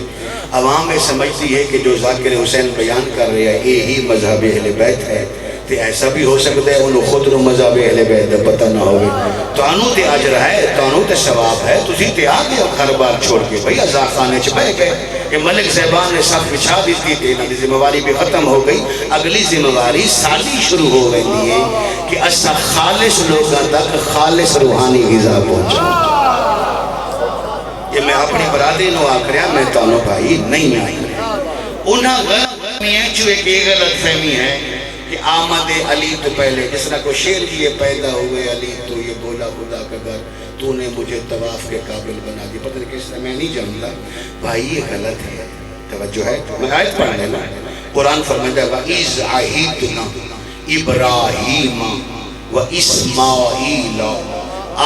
عوام یہ سمجھتی ہے کہ جو ذاکر حسین بیان کر رہے ہیں یہ ہی مذہب اہل بیت ہے، تو ایسا بھی ہو سکتا ہے انہوں خود رو مذہب اہل بیت پتہ نہ ہوئے، تو انہوں تے عجر ہے، تو انہوں تے ثواب ہے، تو اسی تے آگے گھر بار چھوڑ کے بھئی ازار خانے چھ بہ گئے کہ ملک صاحبان نے ساتھ بچھا دیتی تھی، انہوں نے ذمہ واری بھی ختم ہو گئی، اگلی ذمہ واری سالی شروع ہو گئی ہے کہ اسا خالص لوگاں تک خالص روحانی غذا پہنچا۔ یہ میں اپنی برادری نو آکریا میں تانوں بھائی نہیں آئی انہاں غلط فہمی ہے جو ایک غلط فہمی ہے کہ آمد علی تو پہلے جس طرح کو شعر کیے پیدا ہوئے علی تو یہ بولا خدا کا گھر تو نے مجھے طواف کے قابل بنا دی، پتہ نہیں کس طرح میں نہیں جانتا بھائی یہ غلط ہے، توجہ ہے، میں آیت پڑھ لینا قرآن فرمائے گا اِذْ عَهِدْنَا إِبْرَاهِيمَ وَإِسْمَاعِيلَ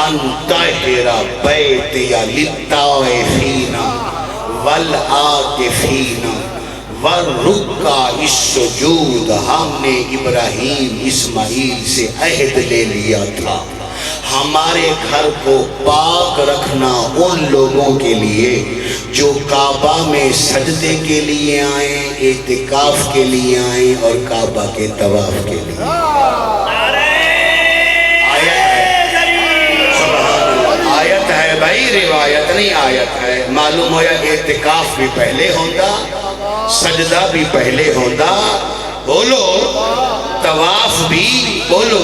أَن طَهِرَ بَيْتِيَ لِلطَّائِفِينَ وَالْعَاكِفِينَ وَالرُّكَّعِ السُّجُودِ ہم نے ابراہیم اسماعیل سے عہد لے لیا تھا ہمارے گھر کو پاک رکھنا ان لوگوں کے لیے جو کعبہ میں سجدے کے لیے آئیں، اعتکاف کے لیے آئیں اور کعبہ کے طواف کے لیے آیت ہے بھائی، روایت نہیں آیت ہے۔ معلوم ہویا اعتکاف بھی پہلے ہوندہ، سجدہ بھی پہلے ہوندہ، بولو طواف بھی، بولو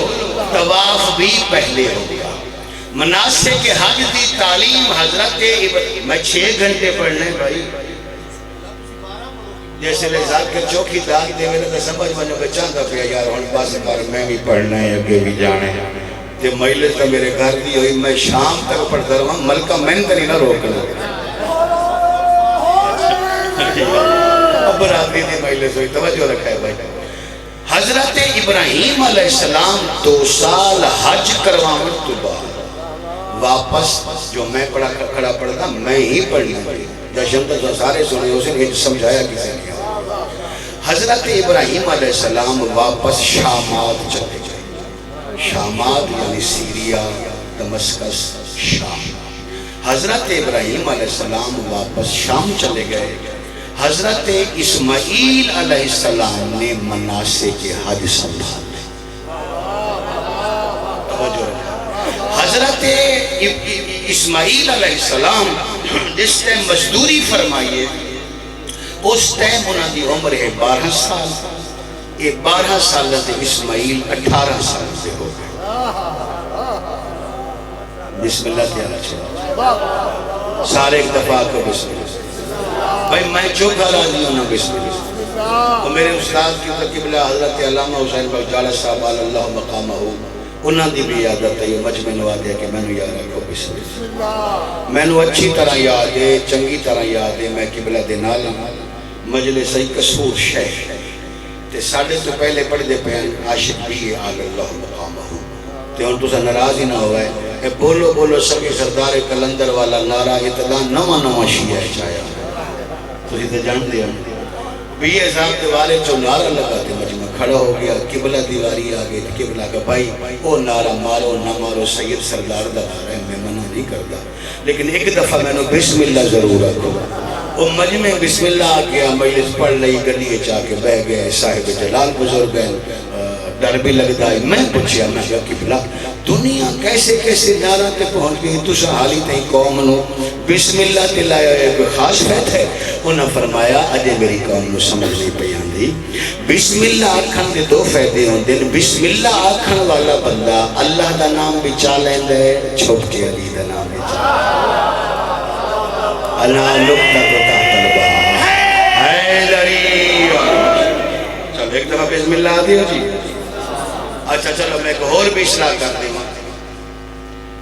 طواف بھی پہلے ہوگا۔ مناسک حج دی تعلیم حضرت میں 6 گھنٹے پڑھنے بھائی جیسے لذات کے چوکی دار دے میں نے سمجھ بنو کہ چاہتا پیا یار ہون پاس بار میں بھی پڑھنا ہے اگے بھی جانے تے مجلس تو میرے گھر دی ہوئی میں شام تک پڑھتا رہا ملکہ میں نے نہ روکنا اب راتری دی مجلس ہوئی توجہ رکھا ہے بھائی۔ حضرت ابراہیم علیہ السلام 2 سال حج کروانے تو بعد واپس جو میں کھڑا پڑھتا میں ہی پڑھنا پڑی جشن تو سارے سنے اسے یہ سمجھایا کسی نے۔ حضرت ابراہیم علیہ السلام واپس شامات چلے گئے، شامات یعنی سیریا، دمشقس، شام۔ حضرت ابراہیم علیہ السلام واپس شام چلے گئے۔ حضرت اسماعیل علیہ السلام نے مناسک حج سنبھالے۔ حضرت اسماعیل علیہ السلام جس ٹائم مزدوری فرمائیے اس ٹائم انہوں دی عمر ہے 12 سال، یہ 12 سال سے اسماعیل 18 سال سے ہو گئے۔ بسم اللہ کیا رہا سارے ایک دفعہ کو بسم اللہ بھائی میں چوکھا راضی ہوں نا بسم اللہ۔ اور میرے استاد کی قبلہ حضرت علامہ حسین بخجالہ صاحب اللہ مقامہ ہو انہوں نے بھی یادت ہے یہ مجمع نوا دیا کہ میں نے یاد رکھو بسم اللہ۔ میں نے اچھی طرح یاد ہے، چنگی طرح یاد ہے، میں قبلہ دے نال مجلس قصور شیخ تے ساڑھے تو پہلے پڑھ دے پہن عاشق بھی اللہ مقامہ ہو تے ان تو سا ناراض ہی نہ ہوا ہے بولو بولو سب سردار کلندر والا نعرہ اطلاع نواں شیعہ چاہیا تو جیتے جان دیا بھی یہ صاحب دیوالے چو نعرہ لگا تے مجمع کھڑا ہو گیا قبلہ دیواری آگے قبلہ کا بھائی او نعرہ مارو نہ مارو سید سردار دا نعرہ ہے میں منع نہیں کرتا لیکن ایک دفعہ میں نے بسم اللہ ضرور رکھو وہ مجمع بسم اللہ آگیا مجلس پڑھ لئی گلیے چاہ کے بہ گئے صاحب جلال بزرگ ہیں ڈر بھی لگتا ہے میں پوچھیا میں کہا قبلہ دنیا کیسے کیسے نعرہ تے پہنچ گئی تو حالی تھی قوم نو بسم اللہ تے لایا ہے کوئی خاص بات ہے انہوں نے فرمایا اجے میری قوم نو سمجھ نہیں پئی آندی بسم اللہ آکھن دے دو فائدے ہوندے بسم اللہ آکھن والا بندہ اللہ دا نام بھی چا لیندا ہے چھپ کے علی دا نام بھی چا اللہ نقطہ تو تحت الباب حیدری چلو ایک دفعہ بسم اللہ آدھی ہو جی اچھا چلو میں ایک اور بھی اصلاح کر دیں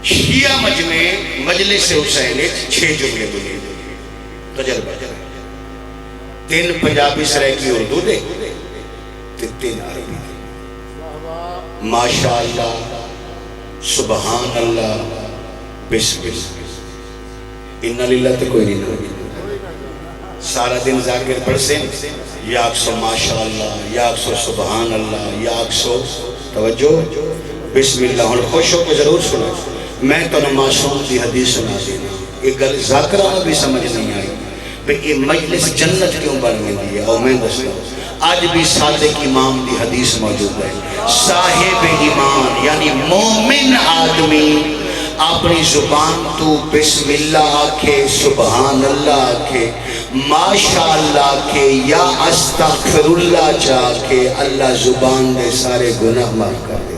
شیعہ مجمع مجلس حسین 6 جملے بولے تجربہ 3 پنجابی سرائے کی اردو دے 3 عربی دے ماشاءاللہ سبحان اللہ بسم اللہ انہا للہ تے کوئی نہیں نہ سارا دن ذاکر پڑھ سے یا اکسو ماشاءاللہ یا اکسو سبحان اللہ یا اکسو توجہ بسم اللہ اور خوشوں کو ضرور سنا میں تو معصوم دی حدیث سنا دینا ایک گل ذاکرہ بھی سمجھ نہیں آئی کہ یہ مجلس جنت کیوں بن گئی ہے اور میں دستا آج بھی صادق امام دی حدیث موجود ہے صاحب ایمان یعنی مومن آدمی اپنی زبان تو بسم اللہ آکھے سبحان اللہ آکھے ماشاءاللہ آکھے یا استغفر اللہ چاکھے اللہ زبان دے سارے گناہ معاف کر دے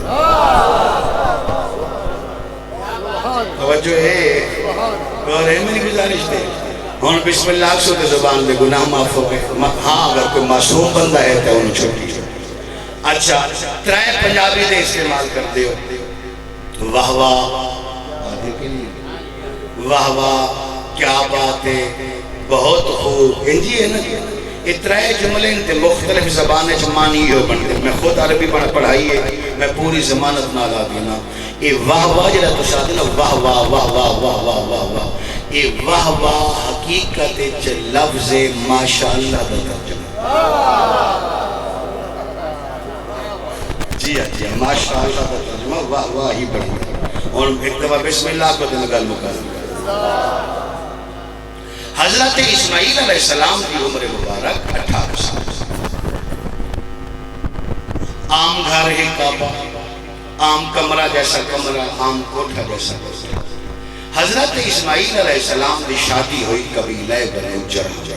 توجہ ہے اور ہے میری گزارش دے ہون بسم اللہ سو دے زبان دے گناہ معاف ہو گئے ہاں اگر کوئی معصوم بندہ ہے تو انہوں چھوٹی اچھا 3 پنجابی دے استعمال کر دے ہو واہ واہ واہ واہ کیا بات ہے بہت خوب انجی ہے نا یہ 3 جملے انتے مختلف زبانیں معنی ہو بنتے میں خود عربی پڑھائی ہے میں پوری زمانت نہ لا دینا یہ واہ واہ جڑا تو شاہدی نا واہ واہ واہ واہ واہ واہ واہ واہ یہ واہ واہ حقیقت لفظ ماشاءاللہ دا ترجمہ جی ماشاءاللہ دا ترجمہ واہ واہ ہی بڑی اور ایک دفعہ بسم اللہ کو دن گل مکرم حضرت اسماعیل علیہ السلام کی عمر مبارک 18 سال عام گھر ہے کعبہ عام کمرہ جیسا کمرہ عام کوٹھا جیسا کوٹھا حضرت اسماعیل علیہ السلام دی شادی ہوئی قبیلہ بنو جرح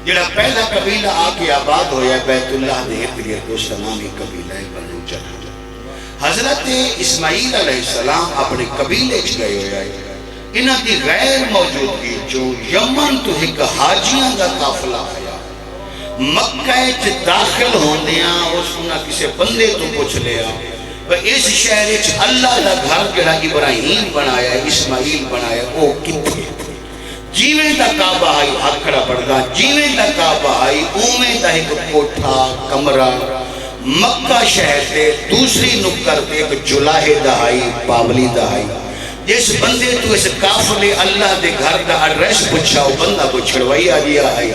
جڑا پہلا قبیلہ آکے آباد ہویا بیت اللہ دے ارد اس کا نام ہی قبیلہ بنو جرح حضرت اسماعیل علیہ السلام اپنے قبیلے چ گئے ہویا ہے انہاں دی غیر موجودگی جو یمن تو ایک حاجیاں دا قافلہ آیا مکہ چ داخل ہوندیاں اس انہاں کسے بندے تو پوچھ لیا اس شہر چ اللہ دا گھر جڑا ابراہیم بنایا اسماعیل بنایا او کتھے جیویں دا کعبہ آئی آکھڑا پڑھدا جیویں دا کعبہ آئی اوویں دا ایک کوٹھا کمرہ مکہ شہر دے دوسری نکر دے ایک جلاہے دہائی پاولی دہائی جس بندے تو اس کافلے اللہ دے گھر دا ایڈریس پوچھا وہ بندہ کو چھڑوائی آجیا آئی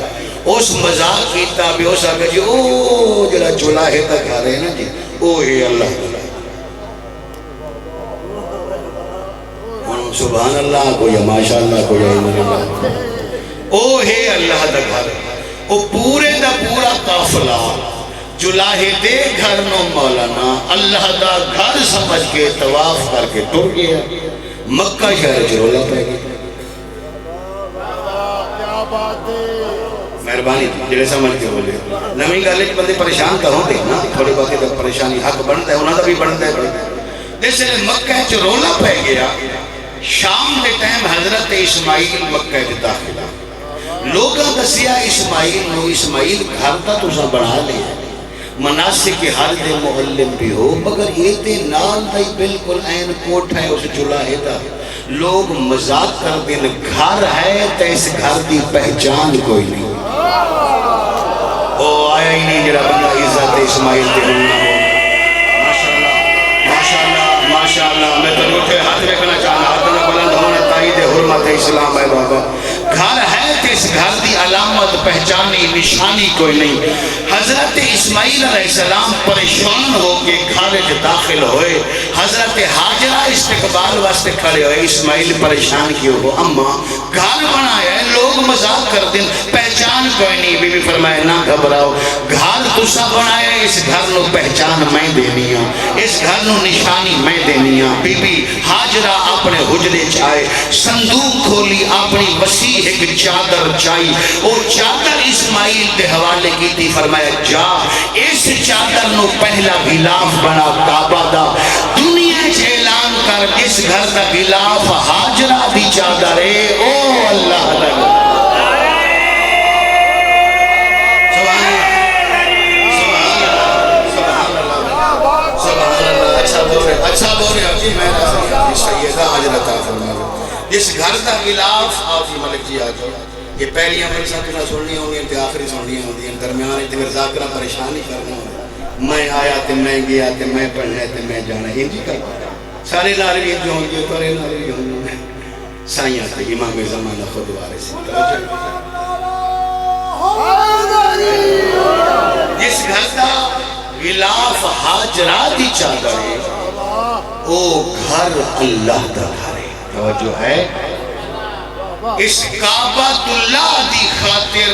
اس مذاق کیتا بھی ہو سکا جی او جڑا جلاہے دا گھر ہے نا جی او ہے اللہ دا سبحان اللہ کو یا ماشاءاللہ کو یا اللہ او ہے اللہ دا گھر او پورے دا پورا قافلہ جلاہے دے گھر نو مولانا اللہ دا گھر سمجھ کے طواف کر کے ٹر گیا مکہ شہر جرولا پہ گیا مہربانی جڑے سمجھ کے بولے نمی گالے بندے پریشان تو ہوں دے نا تھوڑی باقی تو پریشانی حق بنتا ہے انہاں دا بھی بنتا ہے جیسے مکہ جرولا پہ گیا شام دے ٹائم حضرت اسماعیل مکہ دے داخلہ لوگاں دسیا اسماعیل گھر تا تساں بنا لیا مناسک حال دے معلم بھی ہو مگر یہ تے نال دائی بالکل این کوٹ ہے اس جلاہے دا لوگ مذاق کر دیں گھر ہے تے اس گھر دی پہچان کوئی نہیں او آیا ہی نہیں جڑا بندہ عزت اسماعیل دے ہونا ہو ماشاءاللہ میں تو اٹھے ہاتھ رکھنا چاہنا ہاتھ نہ بلند ہونا تائید حرمت اسلام ہے بابا گھر ہے تے اس گھر دی علامت پہچانی نشانی کوئی نہیں۔ حضرت اسماعیل علیہ السلام پریشان ہو کے گھر داخل ہوئے، حضرت ہاجرہ استقبال واسطے کھڑے ہوئے۔ اسماعیل پریشان کیوں ہو؟ اماں گھر بنایا ہے، لوگ مذاق کر دیں، پہچان کوئی نہیں۔ بی بی فرمائے نہ گھبراؤ، گھر تسا بنایا ہے، اس گھر نو پہچان میں دینی ہوں، اس گھر نو نشانی میں دینی ہوں۔ بی بی ہاجرہ اپنے حجرے چاہے صندوق کھولی، اپنی وسیع ایک چادر چاہی، وہ چادر اسماعیل دے حوالے کی تھی۔ فرمایا جا اس چادر نو پہلا غلاف بنا کعبہ دا، دنیا چھ اعلان کر جس گھر دا غلاف ہاجرہ دی چادر ہے، او اللہ لگا۔ اچھا بول رہے جی، میں سیدہ حاجرہ تا فرمایا جس گھر دا غلاف آپ جی ملک جی آجو، یہ پہلی عمل ساتھ نہ سننی ہوں گی، آخری سننی ہوں گی، درمیان تے میرے ذاکرہ پریشان ہی کرنا ہوں، میں آیا تے میں گیا تے میں پڑھنا تے میں جانا، ہی جی کرنا سارے ناروی جو ہوں گے تورے ناروی ہوں گے سائیاں تے امام زمانہ خود وارث جس گھر دا غلاف ہاجرہ دی چادر ہے، او گھر اللہ دا گھر ہے۔ توجہ ہے، اس کعبۃ اللہ دی خاطر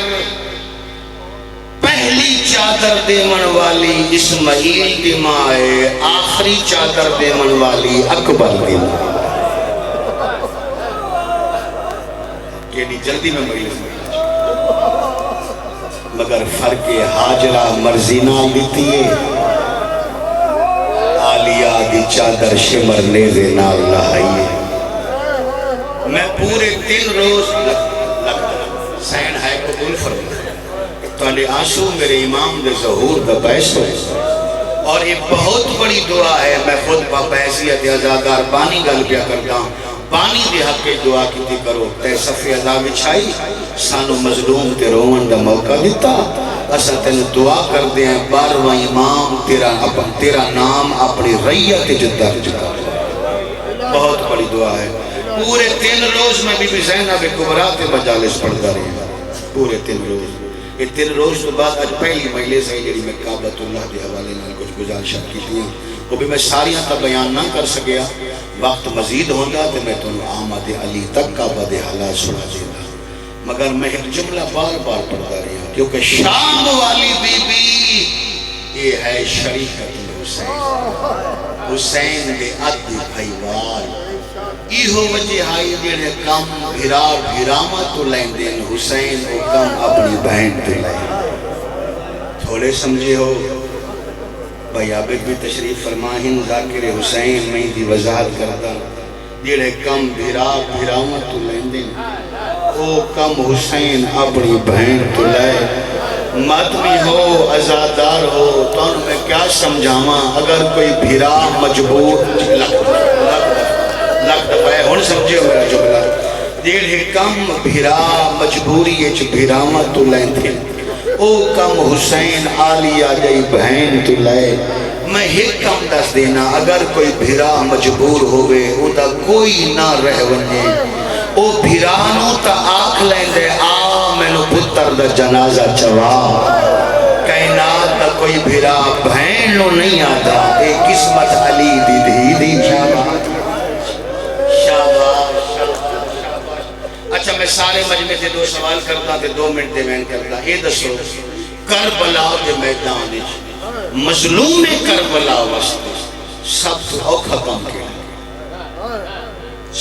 پہلی چادر دے من والی اسماعیل دی ماں ہے، آخری چادر دے من والی اکبر دی ماں۔ یہ نہیں جلدی میں مجلس میں مگر فرق ہاجرہ مرضی نہ دیتی ہے، آلیہ دی چادر شمر نیزے نال لہائیے۔ میں پورے 3 روز سین ہے قبول فرمائے، تواڈے آنسو میرے امام دے ظہور دا باعث ہوئے، اور یہ بہت بڑی دعا ہے۔ میں خود بحیثیت آزادار بانی گل پیا کرتا ہوں، بانی دے حق کے دعا کیتی کرو، تے صفی اللہ بچھائی سانو مظلوم تے رومن دا موقع دیتا، اسا تین دعا کر دے ہیں 12واں امام تیرا نام اپنی ریت درج کر۔ بہت بڑی دعا ہے۔ پورے 3 روز میں بی بی زینب کبریٰ کے مجالس پڑھتا رہا، پورے 3 روز۔ یہ 3 روز کے بعد آج پہلی مجلس ہے جڑی میں کعبۃ اللہ کے حوالے نال کچھ گزارشات کی تھی، وہ بھی میں ساریاں کا بیان نہ کر سکیا، وقت مزید ہوگا تو میں تمہیں آمد علی تک کعبہ دے حالات سنا دینا، مگر میں ایک جملہ بار بار پڑھتا رہا ہوں، کیونکہ شام والی بی بی یہ ہے شریکت حسین، حسین دے عدی بھائیوال، ایہو وجہ آئی جنہیں کم بھرار بھراما تو لین دین، حسین او کم اپنی بہن تو لین۔ تھوڑے سمجھے ہو بھائی عابد بھی تشریف فرمائیں، ذاکر حسین میں دی وضاحت کرتا، جنہیں کم بھرار بھراما تو لین دین، او کم حسین اپنی بہن تو لین۔ ماتمی ہو عزادار ہو تو ان میں کیا سمجھاما، اگر کوئی بھرا مجبور لگ دفعہ ہے، ہون سمجھے ہو میرا جملہ، جنہیں کم بھرا مجبوری اچھ بھراما تو لین تھے، او کم حسین آلیہ جائی بہن تو لائے۔ میں ایک کم دس دینا، اگر کوئی بھرا مجبور ہوئے او دا کوئی نہ رہ ونجے، او بھرانو تا آکھ لین دے آ میں نو پتر دا جنازہ چوا، کائنات دا کوئی بھرا بہن نو نہیں آتا، اے قسمت علی دی دی دی شاباش شاباش شاباش۔ اچھا میں سارے مجمع سے 2 سوال کرتا تھے، 2 منٹ دے میں کرتا، اے دسو کربلا دے میدان مظلوم کربلا واسطے سب تو اوکھا کام کیا،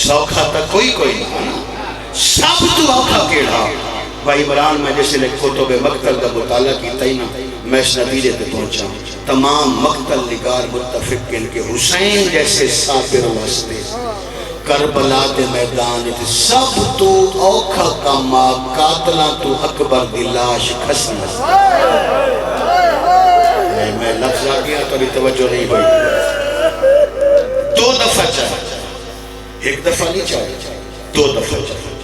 سوکھا تا کوئی نہ، سب تو اوکھا کیڑا۔ بھائی عمران میں جیسے لے کتب مقتل کا مطالعہ کی تینا، میں اس نتیجے تے پہنچا، تمام مقتل نگار متفق ان کے حسین جیسے صابر واسطے کربلا دے میدان سب تو اوکھا کاما قاتلہ تو اکبر دی لاش کھسنا۔ میں لفظ آ گیا تو ابھی توجہ نہیں ہوئی، 2 دفعہ چاہے، 1 دفعہ نہیں چاہے، 2 دفعہ چاہے،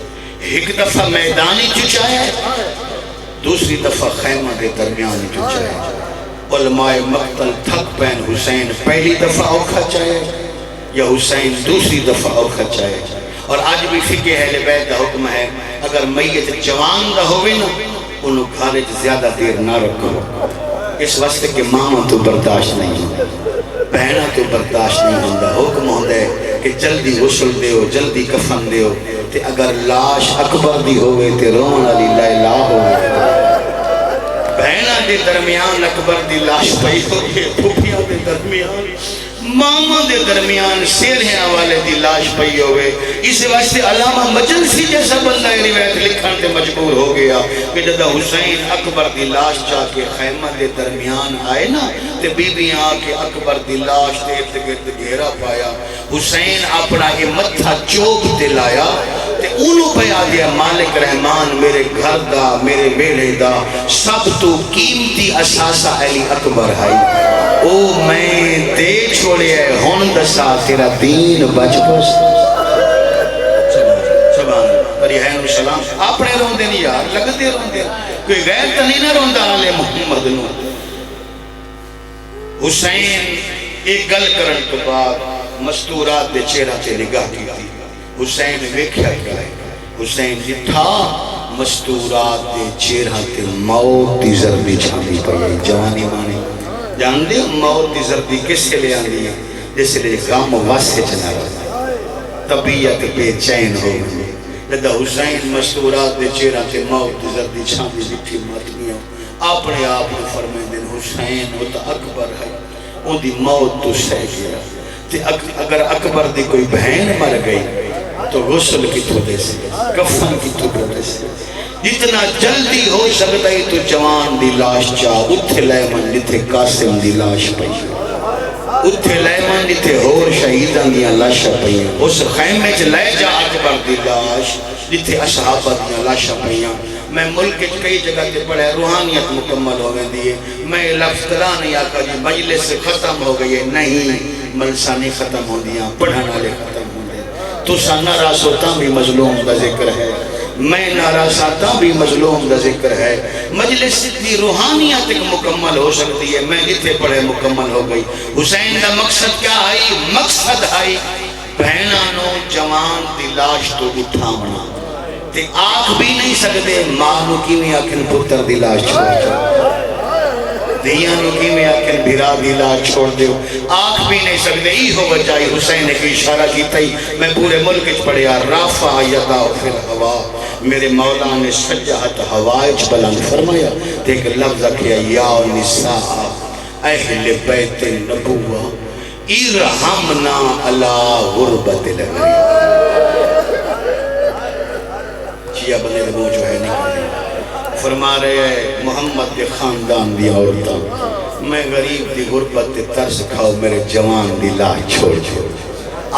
1 دفعہ میدانی چچائے، دوسری دفعہ خیمہ کے درمیان چچائے۔ علماء مقتل تھک پین حسین پہلی دفعہ اوکھا چاہے یا حسین دوسری دفعہ اوکھا چاہے۔ اور آج بھی فقہ اہل بیت کا حکم ہے، اگر میت جوان دا ہوئے نا انہوں گھر زیادہ دیر نہ رکھو، اس واسطے کہ ماما تو برداشت نہیں ہوتا، بہنا تو برداشت نہیں ہوتا۔ حکم ہوتا ہے کہ جلدی غسل دیو، جلدی کفن دیو، تے اگر لاش اکبر دی ہوئے تے رون علی لیلا ہوئے، بہنا دے درمیان اکبر دی لاش پئی ہوئے، پھوپیاں دے درمیان، ماما دے درمیان سیرہیاں والے دی لاش پئی ہوئے۔ اس واسطے علامہ مجلسی جیسا بندہ روایت لکھن تے مجبور ہو گیا کہ جب حسین اکبر دی لاش جا کے خیمہ دے درمیان آئے نا تے بی بی آ کے اکبر دی لاش دے ارد گرد گھیرا پایا، حسین اپنا یہ متھا چوک تے لایا تے انہوں پیا دیا مالک رحمان میرے گھر دا میرے بیڑے دا سب تو قیمتی اساسہ علی اکبر ہے، او میں دے چھوڑے ہے ہون دسا تیرا دین بچ پس۔ سبحان پر یہ ہے سلام اپنے رون دے نہیں یار لگتے رون دے، کوئی غیر تا نہیں نہ رون دا علی محمد نو۔ حسین ایک گل کرن تو بعد مستورات دے چہرہ تے نگاہ کی تھی، حسین ویکھیا کیا ہے، حسین جتھا مستورات دے چہرہ تے موت دی ضربی چھاندی پئی، جوانی مانی جان دے موت دی زردی کس سے لے آندی ہے، جس لئے غم واسے چنا رہا، طبیعت بے چین ہو گئی۔ جدہ حسین مستورات دے چہرہ تے موت دی زردی چھاندی لکھی مرتنیوں، اپنے آپ نے فرمائے دن حسین وہ تا اکبر ہے، ان دی موت تو سہ گیا، تے اگر اکبر دی کوئی بہن مر گئی تو غسل کی تو دے سے، کفن کی تو دے سے، جتنا جلدی ہو سکتا ہے تو جوان دی لاش چاہ، اتھے لیمن جتھے قاسم دی لاش پئی، اتھے لیمن جتھے ہور شہیدان دیا لاش پئی، اس خیمے چ لے جا اکبر دی لاش جتھے اصحابہ دیا لاش پئی۔ میں ملک کئی جگہ تے پڑھے روحانیت مکمل ہو گئی دیئے، میں لفظ کرا نہیں آقا جی مجلس ختم ہو گئی ہے، نہیں ملسانی ختم ہو دیا، پڑھانا لے ختم ہو دیا، تو سا ناراض ہوتا بھی مظلوم کا ذکر ہے، میں ناراض آتا بھی مظلوم کا ذکر ہے، مجلس دی روحانیت ایک مکمل ہو سکتی ہے، میں جتنے پڑھے مکمل ہو گئی۔ حسین کا مقصد کیا آئی؟ مقصد آئی بہنانوں جوان دی لاش تو اٹھاونا، تے آنکھ بھی نہیں سکتے ماں کی میں آکھن پتر دی لاش چھوڑ دیو، دیانوں کی میں آکھن بھرا دی لاش چھوڑ دیو، آنکھ بھی نہیں سکتے۔ ای ہو بجائی حسین نے کی اشارہ کی تھی، میں پورے ملک اچ پڑھیا رافع یدا فی الہوا، میرے مولا نے سجہت ہوائج بلند فرمایا، ایک لفظ کیا یا نساء اہل بیت النبوہ ارحمنا علی غربت الغریب۔ شیعہ بنے ربو جو ہے نہیں فرما رہے ہیں محمد کے خاندان دی عورتاں، میں غریب دی غربت تے ترس کھاؤ میرے جوان دی لاش چھوڑ چھوڑ۔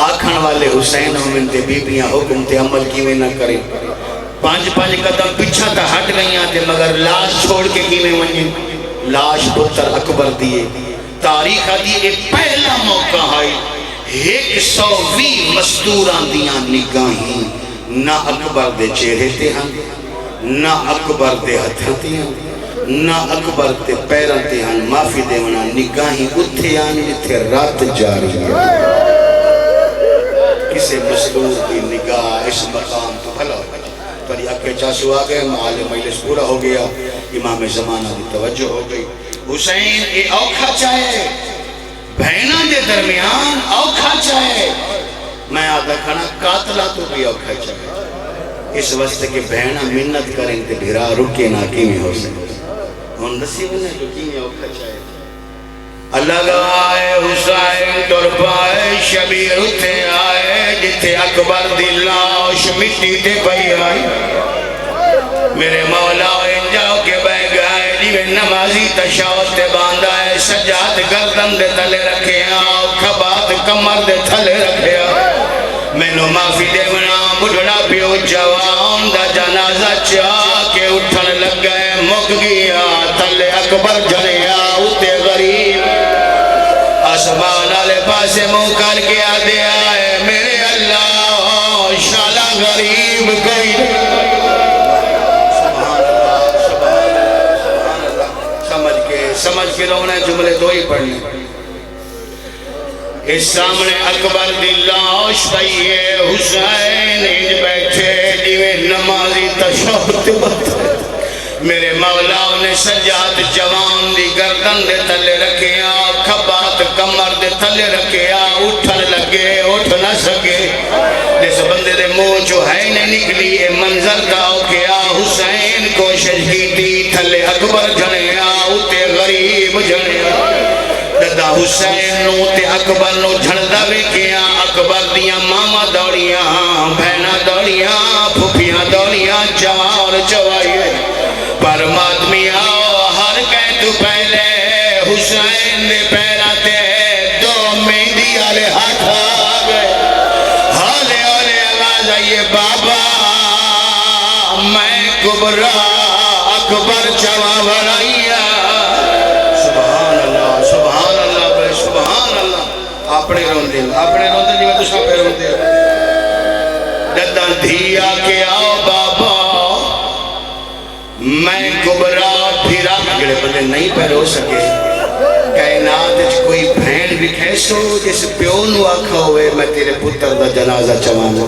آکھن والے حسین ہمیں تے بیبیاں حکم تے عمل کیویں نہ کریں، پانچ قدم پیچھا تا ہٹ گئیاں تے مگر لاش چھوڑ کے کیویں ونجیں، لاش پتر اکبر دیے، تاریخ دیے پہلا موقع ہے 120 مزدوراں دیاں نگاہیں نہ اکبر دے چہرے تے ہاں، نہ اکبر دے ہتھاں تے ہاں، نہ اکبر تے پیراں تے ہاں، معافی دے ونا نگاہیں اتھے آن جتھے رات جاری ہے۔ کسے مزدور کی نگاہ اس مقام تو بھلا ہو پر اکے چاسو آگئے، محال مجلس پورا ہو گیا، امام زمانہ دی توجہ ہو گئی۔ حسین اے اوکھا چاہے بہنہ دے درمیان اوکھا چاہے، میں آدھا کھانا قاتلہ تو بھی اوکھا چاہے، اس واسطے کہ بہنہ منت کریں تے بھیرا رکے نہ کیویں ہو سکے، ہن دسی بنے جو کیویں اوکھا چاہے۔ اللہ گوائے حسین ٹر پائے شبیر اتھے آئے جتھے اکبر دی لاش مٹی تے پئی آئی، میرے مولا انجاؤ کے بہ گئے جیوے نمازی تشاوت تے باندھا ہے، سجاد گردن دے تلے رکھے آؤ کھبات کمر دے تلے رکھے آؤ، میں نو معافی دے منا بڑھڑا پیو جوان دا جنازہ چاہ کے اٹھن لگ گئے، مک گیا تلے اکبر جنیا اتے غریب، آسمان آلے پاسے منہ کر کے آدھے آئے میرے اللہ شالا غریب کوئی سمجھ کے رونے جملے دو ہی پڑھنے۔ اس سامنے اکبر دی لاش پئیے، حسین انج بیٹھے جیویں نمازی تشہد بات میرے مولا نے سجاد جوان دی گردن دے تلے رکھیا کھبات کمر دے تلے رکھیا اٹھن لگے اٹھ نہ سکے جس بندے دے منہ چو ہے نے نکلی اے منظر دا کیا حسین کوشش کی تھی تھلے اکبر جھڑیا اتے غریب جھڑیا دادا حسین نو تے اکبر نو جھڑدا ویکھیا اکبر دیاں ماما دوڑیاں بہنا دوڑیاں پھپھیاں دوڑیاں چار چوائیے پر ماتمی آؤ ہر کہیں تو پہلے حسین دے پیرا تے دو مہندی آلے ہاتھ آگئے ہولے ہولے آواز آئیے بابا میں کبرا اکبر چوا بھرائیا سبحان اللہ سبحان اللہ بے سبحان اللہ اپنے روندے جی میں تو ساپے روندے ددن دھیا کے آؤ بابا میں کبرا پھرا جڑے بندے نہیں پہر ہو سکے کائنات کوئی بھین بھی کھیسو جس پیو نو آکھا ہوئے میں تیرے پتر دا جنازہ چوانا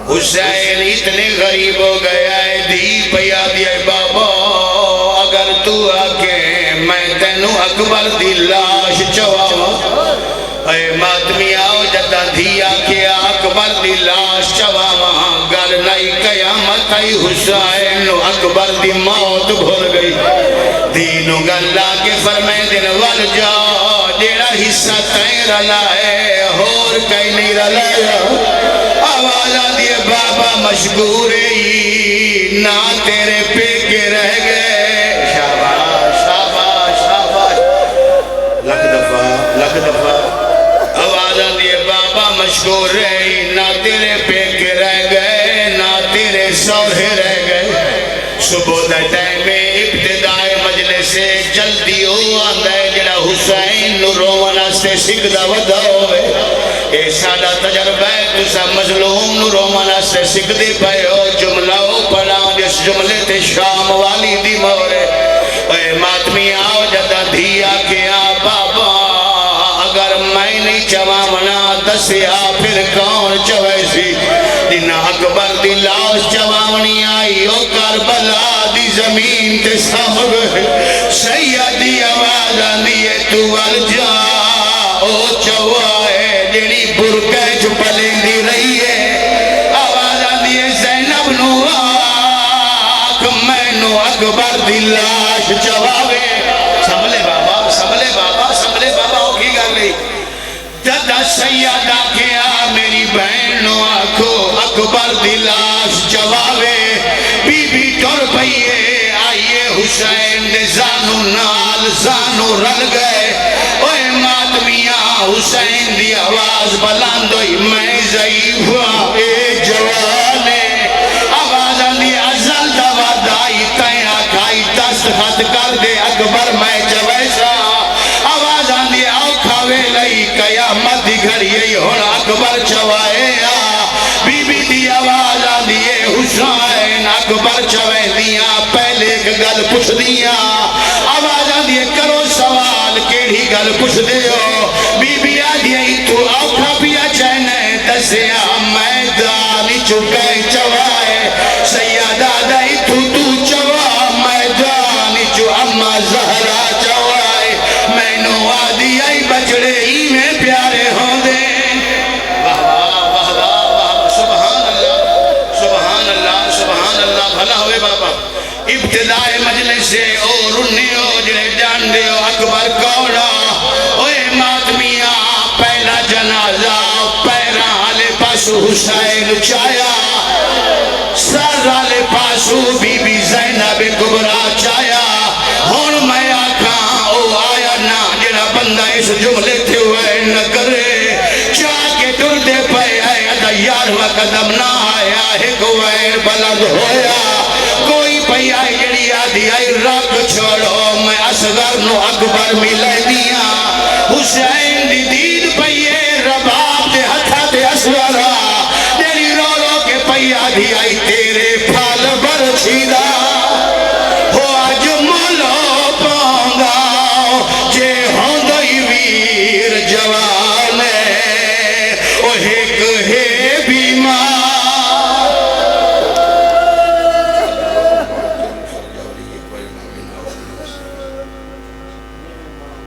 حسین اتنے غریب ہو گیا ہے دی پیا دیا بابا اگر تو آکے میں تینو اکبر دی لاش چواوا اے ماتمی آؤ جتا دھیا کے اکبر دی لاش چواوا گل نہیں قیامت آئی حسین نو اکبر دی موت بھول گئی دینو گلہ کے فرمائے دن وال جا جیڑا حصہ تین رلا ہے اور کئی نہیں رلا آوازہ دیے بابا مشغور ہی نہ تیرے پہ کے رہ گئے شاباش شاباش شاباش لکھ دفعہ آوازہ دیے بابا مشغور ہی نہ تیرے پہ کے رہ گئے نہ تیرے سوہے رہ گئے صبح دا ٹائم میں ابتدائی مجلس سے جلدی ہو آندہ ہے جڑا حسین نو رومانہ سے سکھدا ودا ہوئے اے سادہ تجربہ ہے تسا مظلوم نو رومانہ سے سکھدے پائے ہو جملہ ہو پڑھا جس جملے تے شام والی دی مورے اے ماتمی آؤ جتا دھیا کیا بابا اگر میں نہیں چوامنا دسیا پھر کون چوئے سی جنہ اکبر دی لاش چوامنی آئی او کربلا دی زمین تے سامر سیدی آواز آندی ہے تو ور جا او چوائے جنی برکے چھپلیں دی رہی ہے آواز آندی ہے زینب نو آکھ میں نو اکبر دی لاش چواوے سنبھلے بابا سنبھلے بابا سنبھلے بابا ہو کی گا گئی دادا سیدہ کیا میری بہن نو آکھو اکبر دی لاش چواوے بی بی ٹر پئیے آئیے حسین دے زانو نال زانو رل گئے اوے ماتمیاں حسین دی آواز بلاندوئی میں ضعیف ہوا اے جوانے آواز آندی ازل دوا دائی تیاں کھائی دست خط کر دے اکبر میں جویسا آواز آندی آؤ کھاوے لئی قیامت دی گھڑی یہی ہونا اکبر چوائے بی بی دی آواز آندی حسین اکبر چوائے دیاں پہلے ایک گل پوچھ دیاں آواز آندی کرو سوال کیڑی گل پوچھ دیو بی بی آدھی تو آکھا پیا چینے دسیا میں دانی چکے چوائے سیادہ دائی تو چوا میں دانی چو اما زہرا چوائے میں نو آدھی آئی بچڑے ہی میں پیارے ہوں دے بھلا ہوئے بابا ابتدائی مجلس سے اور انہیں ہو جنہیں جان دے ہو اکبر کوڑا اوے ماتمیاں پہلا جنازہ پیرا آلے پاسو حسین چایا سر آلے پاسو بی بی زینب کبرا چایا ہون میں آکھاں او آیا نا جنہ بندہ اس جملے تھے ہوئے نہ کرے چاہ کے ٹر دے پہ آیا دا یارو قدم نہ آیا ایک وین بلند ہویا کوئی پہ آئی جڑی آدھی آئی رکھ چھوڑو میں اصغر نو اکبر ملے دیا حسین دی